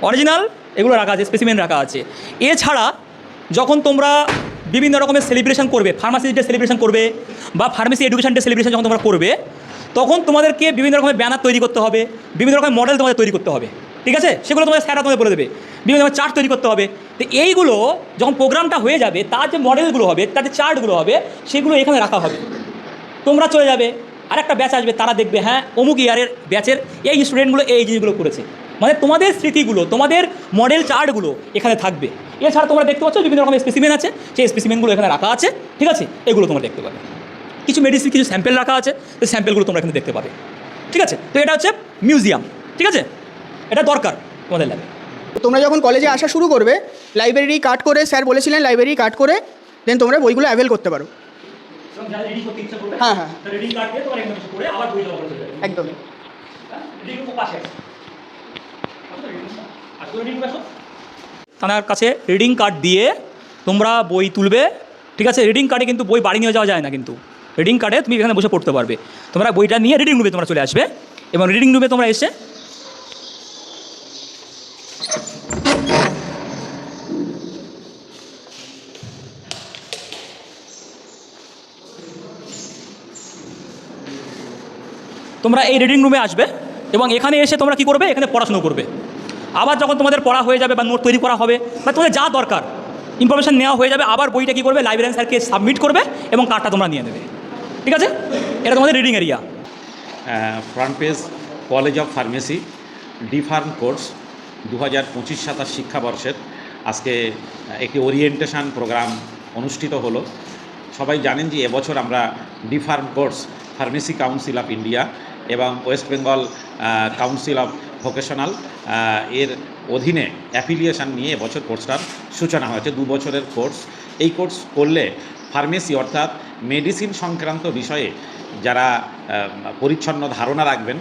অরিজিনাল এগুলো রাখা আছে, স্পেসিমেন রাখা আছে। এছাড়া যখন তোমরা বিভিন্ন রকমের সেলিব্রেশন করবে, ফার্মাসি ডে সেলিব্রেশন করবে বা ফার্মেসি এডুকেশন ডে সেলিব্রেশন যখন তোমরা করবে, তখন তোমাদেরকে বিভিন্ন রকমের ব্যানার তৈরি করতে হবে, বিভিন্ন রকমের মডেল তোমাদের তৈরি করতে হবে, ঠিক আছে? সেগুলো তোমাদের স্যাররা তোমাদের বলে দেবে, বিভিন্ন রকমের চার্ট তৈরি করতে হবে। তো এইগুলো যখন প্রোগ্রামটা হয়ে যাবে, তার যে মডেলগুলো হবে, তার যে চার্টগুলো হবে, সেগুলো এখানে রাখা হবে। তোমরা চলে যাবে, আর একটা ব্যাচ আসবে, তারা দেখবে হ্যাঁ অমুক ইয়ারের ব্যাচের এই স্টুডেন্টগুলো এই জিনিসগুলো করেছে। মানে তোমাদের স্মৃতিগুলো, তোমাদের মডেল চার্টগুলো এখানে থাকবে। এছাড়া তোমরা দেখতে পাচ্ছ বিভিন্ন রকমের স্পেসিমেন আছে, সেই স্পেসিমেনগুলো এখানে রাখা আছে, ঠিক আছে? এগুলো তোমরা দেখতে পাবে। কিছু মেডিসিন, কিছু স্যাম্পেল রাখা আছে, সেই স্যাম্পেলগুলো তোমরা এখানে দেখতে পাবে, ঠিক আছে? তো এটা হচ্ছে মিউজিয়াম, ঠিক আছে? এটা দরকার তোমাদের লাগে। তোমরা যখন কলেজে আসা শুরু করবে, লাইব্রেরি কার্ড করে, স্যার বলেছিলেন লাইব্রেরি কার্ড করে দেন তোমরা বইগুলো অ্যাভেল করতে পারো। হ্যাঁ হ্যাঁ একদম। তার কাছে রিডিং কার্ড দিয়ে তোমরা বই তুলবে, ঠিক আছে? রিডিং কার্ডে কিন্তু বই বাড়ি নিয়ে যাওয়া যায় না, কিন্তু রিডিং কার্ডে তুমি এখানে বসে পড়তে পারবে। তোমরা বইটা নিয়ে রিডিং রুমে তোমরা চলে আসবে, এবং রিডিং রুমে তোমরা এসে তোমরা এই রিডিং রুমে আসবে, এবং এখানে এসে তোমরা কী করবে? এখানে পড়াশুনো করবে। আবার যখন তোমাদের পড়া হয়ে যাবে বা নোট তৈরি করা হবে বা তোমাদের যা দরকার ইনফরমেশান নেওয়া হয়ে যাবে, আবার বইটা কী করবে? লাইব্রেরিয়ান স্যারকে সাবমিট করবে এবং কার্ডটা তোমরা নিয়ে নেবে, ঠিক আছে? এটা তোমাদের reading area. Front page college of pharmacy D.Pharm course 2025-27 শিক্ষাবর্ষের আজকে একটি ওরিয়েন্টেশন প্রোগ্রাম অনুষ্ঠিত হলো। সবাই জানেন যে এবছর আমরা D Pharm course pharmacy council of India এবং West Bengal council of vocational এর অধীনে অ্যাফিলিয়েশন নিয়ে এবছর কোর্সটার সূচনা হয়েছে। 2 বছরের কোর্স। এই কোর্স করলে ফার্মেসি অর্থাৎ মেডিসিন সংক্রান্ত বিষয়ে যারা পরিচ্ছন্ন ধারণা রাখবেন,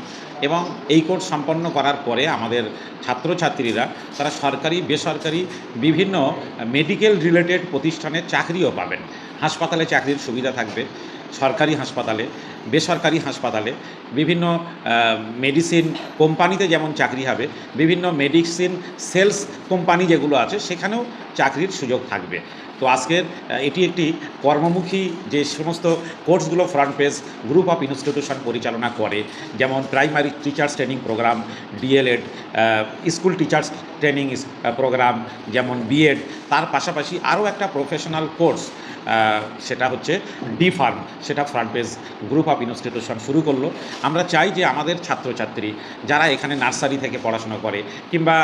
এবং এই কোর্স সম্পন্ন করার পরে আমাদের ছাত্রছাত্রীরা তারা সরকারি বেসরকারি বিভিন্ন মেডিকেল রিলেটেড প্রতিষ্ঠানে চাকরিও পাবেন। হাসপাতালে চাকরির সুবিধা থাকবে, সরকারি হাসপাতালে, বেসরকারি হাসপাতালে, বিভিন্ন মেডিসিন কোম্পানিতে যেমন চাকরি হবে, বিভিন্ন মেডিসিন সেলস কোম্পানি যেগুলো আছে সেখানেও চাকরির সুযোগ থাকবে। তো আজকের এটি একটি কর্মমুখী যে সমস্ত কোর্সগুলো Front page group of institution পরিচালনা করে, যেমন primary teachers training program, DElEd, school teachers training program যেমন বিএড, তার পাশাপাশি আরও একটা প্রফেশনাল কোর্স সেটা হচ্ছে ডিফার্ম, সেটা front page group of institution শুরু করলো। আমরা চাই যে আমাদের ছাত্রছাত্রী যারা এখানে নার্সারি থেকে পড়াশোনা করে কিংবা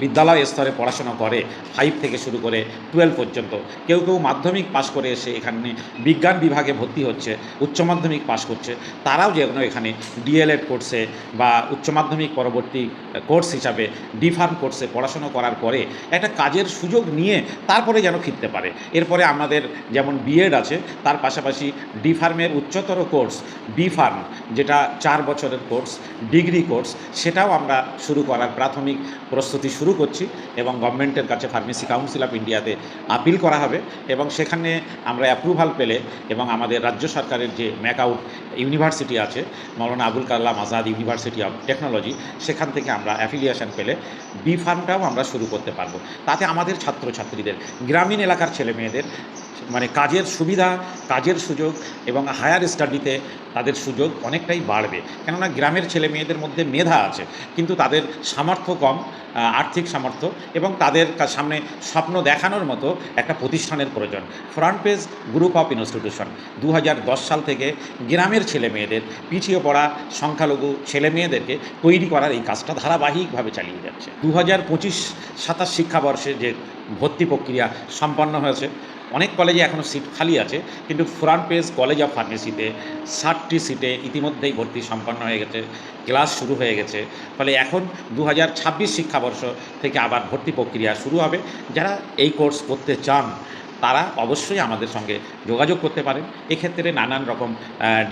বিদ্যালয় স্তরে পড়াশোনা করে 5 থেকে শুরু করে 12 পর্যন্ত, কেউ কেউ মাধ্যমিক পাশ করে এসে এখানে বিজ্ঞান বিভাগে ভর্তি হচ্ছে, উচ্চ মাধ্যমিক পাশ করছে, তারাও যেন এখানে ডিএলএড কোর্সে বা উচ্চ মাধ্যমিক পরবর্তী কোর্স হিসাবে ডিফার্ম কোর্সে পড়াশোনা করার পরে একটা কাজের সুযোগ নিয়ে তারপরে যেন ফিরতে পারে। এরপরে আমাদের যেমন বিএড আছে, তার পাশাপাশি ডিফার্মের উচ্চতর কোর্স বিফার্ম, যেটা 4 বছরের কোর্স, ডিগ্রি কোর্স, সেটাও আমরা শুরু করার প্রাথমিক প্রস্তুতি শুরু করছি, এবং গভর্নমেন্টের কাছে ফার্মেসি কাউন্সিল অফ ইন্ডিয়াতে আপিল করা হবে, এবং সেখানে আমরা অ্যাপ্রুভাল পেলে এবং আমাদের রাজ্য সরকারের যে ম্যাকআউট ইউনিভার্সিটি আছে, Maulana Abul Kalam Azad university of technology, সেখান থেকে আমরা অ্যাফিলিয়েশন পেলে বিফার্মটাও আমরা শুরু করতে পারবো। তাতে আমাদের ছাত্রছাত্রীদের, গ্রামীণ এলাকার ছেলেমেয়েদের মানে কাজের সুবিধা, কাজের সুযোগ এবং হায়ার স্টাডিতে তাদের সুযোগ অনেকটাই বাড়বে। কেননা গ্রামের ছেলে মেয়েদের মধ্যে মেধা আছে, কিন্তু তাদের সামর্থ্য কম, আর্থিক সামর্থ্য, এবং তাদের সামনে স্বপ্ন দেখানোর মতো একটা প্রতিষ্ঠানের প্রয়োজন। Front page group of institution 2010 সাল থেকে গ্রামের ছেলে মেয়েদের, পিছিয়ে পড়া সংখ্যালঘু ছেলে মেয়েদেরকে তৈরি করার এই কাজটা ধারাবাহিকভাবে চালিয়ে যাচ্ছে। 2025-27 শিক্ষাবর্ষে যে ভর্তি প্রক্রিয়া সম্পন্ন হয়েছে, অনেক কলেজে এখনও সিট খালি আছে, কিন্তু ফ্রন্ট পেজ কলেজ অফ ফার্মেসিতে 60টি সিটে ইতিমধ্যেই ভর্তি সম্পন্ন হয়ে গেছে, ক্লাস শুরু হয়ে গেছে। ফলে এখন 2026 শিক্ষাবর্ষ থেকে আবার ভর্তি প্রক্রিয়া শুরু হবে। যারা এই কোর্স করতে চান তারা অবশ্যই আমাদের সঙ্গে যোগাযোগ করতে পারেন। এক্ষেত্রে নানান রকম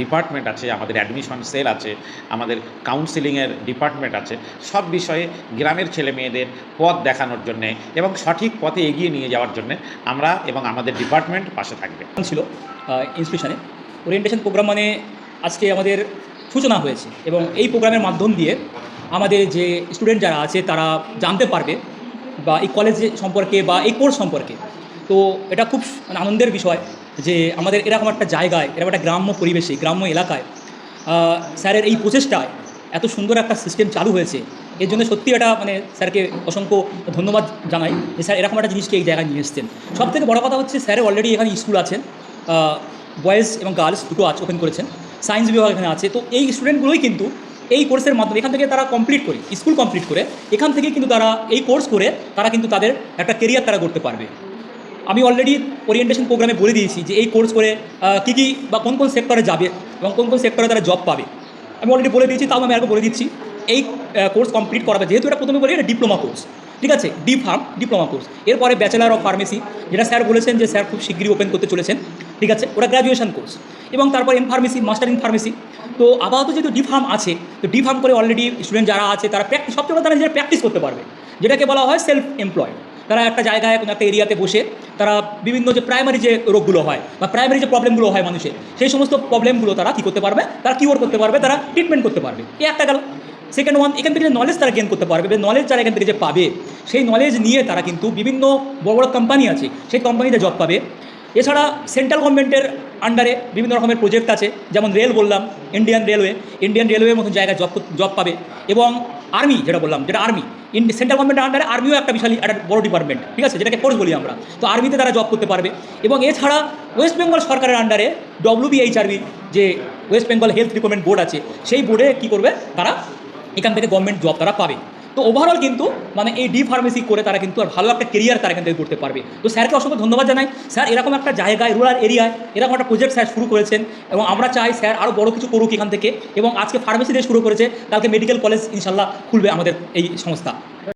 ডিপার্টমেন্ট আছে, আমাদের অ্যাডমিশন সেল আছে, আমাদের কাউন্সিলিংয়ের ডিপার্টমেন্ট আছে। সব বিষয়ে গ্রামের ছেলে মেয়েদের পথ দেখানোর জন্যে এবং সঠিক পথে এগিয়ে নিয়ে যাওয়ার জন্যে আমরা এবং আমাদের ডিপার্টমেন্ট পাশে থাকবে। ছিল ইনস্টিটিউশনে ওরিয়েন্টেশন প্রোগ্রাম, মানে আজকে আমাদের সূচনা হয়েছে, এবং এই প্রোগ্রামের মাধ্যম দিয়ে আমাদের যে স্টুডেন্ট যারা আছে তারা জানতে পারবে বা এই কলেজ সম্পর্কে বা এই কোর্স সম্পর্কে। তো এটা খুব আনন্দের বিষয় যে আমাদের এরকম একটা জায়গায়, এরকম একটা গ্রাম্য পরিবেশে, গ্রাম্য এলাকায় স্যারের এই প্রচেষ্টায় এত সুন্দর একটা সিস্টেম চালু হয়েছে, এর জন্য সত্যি এটা মানে স্যারকে অসংখ্য ধন্যবাদ জানাই যে স্যার এরকম একটা জিনিসকে এই জায়গায় নিয়ে এসছেন। সবথেকে বড় কথা হচ্ছে স্যারের অলরেডি এখানে স্কুল আছেন, বয়েজ এবং গার্লস দুটো ওপেন করেছেন, সায়েন্স বিভাগ এখানে আছে। তো এই স্টুডেন্টগুলোই কিন্তু এই কোর্সের মাধ্যমে এখান থেকে তারা কমপ্লিট করে, স্কুল কমপ্লিট করে এখান থেকে কিন্তু তারা এই কোর্স করে তারা কিন্তু তাদের একটা কেরিয়ার তারা করতে পারবে। আমি অলরেডি ওরিয়েন্টেশন প্রোগ্রামে বলে দিয়েছি যে এই কোর্স করে কী কী বা কোন কোন সেক্টরে যাবে এবং কোন কোন সেক্টরে তারা জব পাবে আমি অলরেডি বলে দিয়েছি। তাও আমি আরও বলে দিচ্ছি, এই কোর্স কমপ্লিট করাবে, যেহেতু এটা প্রথমে বলি এটা ডিপ্লোমা কোর্স, ঠিক আছে, D.Pharm ডিপ্লোমা কোর্স। এরপরে ব্যাচেলার অফ ফার্মেসি, যেটা স্যার বলেছেন যে স্যার খুব শীঘ্রই ওপেন করতে চলেছেন, ঠিক আছে, ওটা গ্র্যাজুয়েশন কোর্স। এবং তারপর M.Pharmacy, মাস্টার ইন ফার্মেসি। তো আপাতত যেহেতু D.Pharm আছে, তো D.Pharm করে অলরেডি স্টুডেন্ট যারা আছে তারা সবচেয়ে বড় তারা নিজেরা প্র্যাকটিস করতে পারবে, যেটাকে বলা হয় সেলফ এমপ্লয়েড। তারা একটা জায়গায় কোনো একটা এরিয়াতে বসে তারা বিভিন্ন যে প্রাইমারি যে রোগগুলো হয় বা প্রাইমারি যে প্রবলেমগুলো হয় মানুষের, সেই সমস্ত প্রবলেমগুলো তারা কী করতে পারবে, তারা কিওর করতে পারবে, তারা ট্রিটমেন্ট করতে পারবে। এই একটা গেল। সেকেন্ড ওয়ান, এখান থেকে যে নলেজ তারা গেন করতে পারবে, নলেজ যারা এখান থেকে যে পাবে, সেই নলেজ নিয়ে তারা কিন্তু বিভিন্ন বড় বড় কোম্পানি আছে, সেই কোম্পানিতে জব পাবে। এছাড়া সেন্ট্রাল গভর্নমেন্টের আন্ডারে বিভিন্ন রকমের প্রজেক্ট আছে, যেমন রেল বললাম, ইন্ডিয়ান রেলওয়ের মতো জায়গায় জব পাবে। এবং আর্মি যেটা বললাম, যেটা আর্মি সেন্ট্রাল গভর্নমেন্টের আন্ডারে আর্মিও একটা বিশাল একটা বড় ডিপার্টমেন্ট, ঠিক আছে, যেটাকে ফোর্স বলি আমরা। তো আর্মিতে তারা জব করতে পারবে। এবং এছাড়া ওয়েস্ট বেঙ্গল সরকারের আন্ডারে WBHRB যে West Bengal health recruitment board আছে, সেই বোর্ডে কী করবে, তারা এখান থেকে গভর্নমেন্ট জব তারা পাবে। তো ওভারঅল কিন্তু মানে এই D.Pharmacy করে তারা কিন্তু আর ভালো একটা কেরিয়ার তারা এখান থেকে করতে পারবে। তো স্যারকে অসংখ্য ধন্যবাদ জানাই। স্যার এরকম একটা জায়গায়, রুরাল এরিয়ায় এরকম একটা প্রজেক্ট স্যার শুরু করেছেন, এবং আমরা চাই স্যার আরও বড় কিছু করুক এখান থেকে। এবং আজকে ফার্মেসি দিয়ে শুরু করেছে, কালকে মেডিকেল কলেজ ইনশাল্লাহ খুলবে আমাদের এই সংস্থা।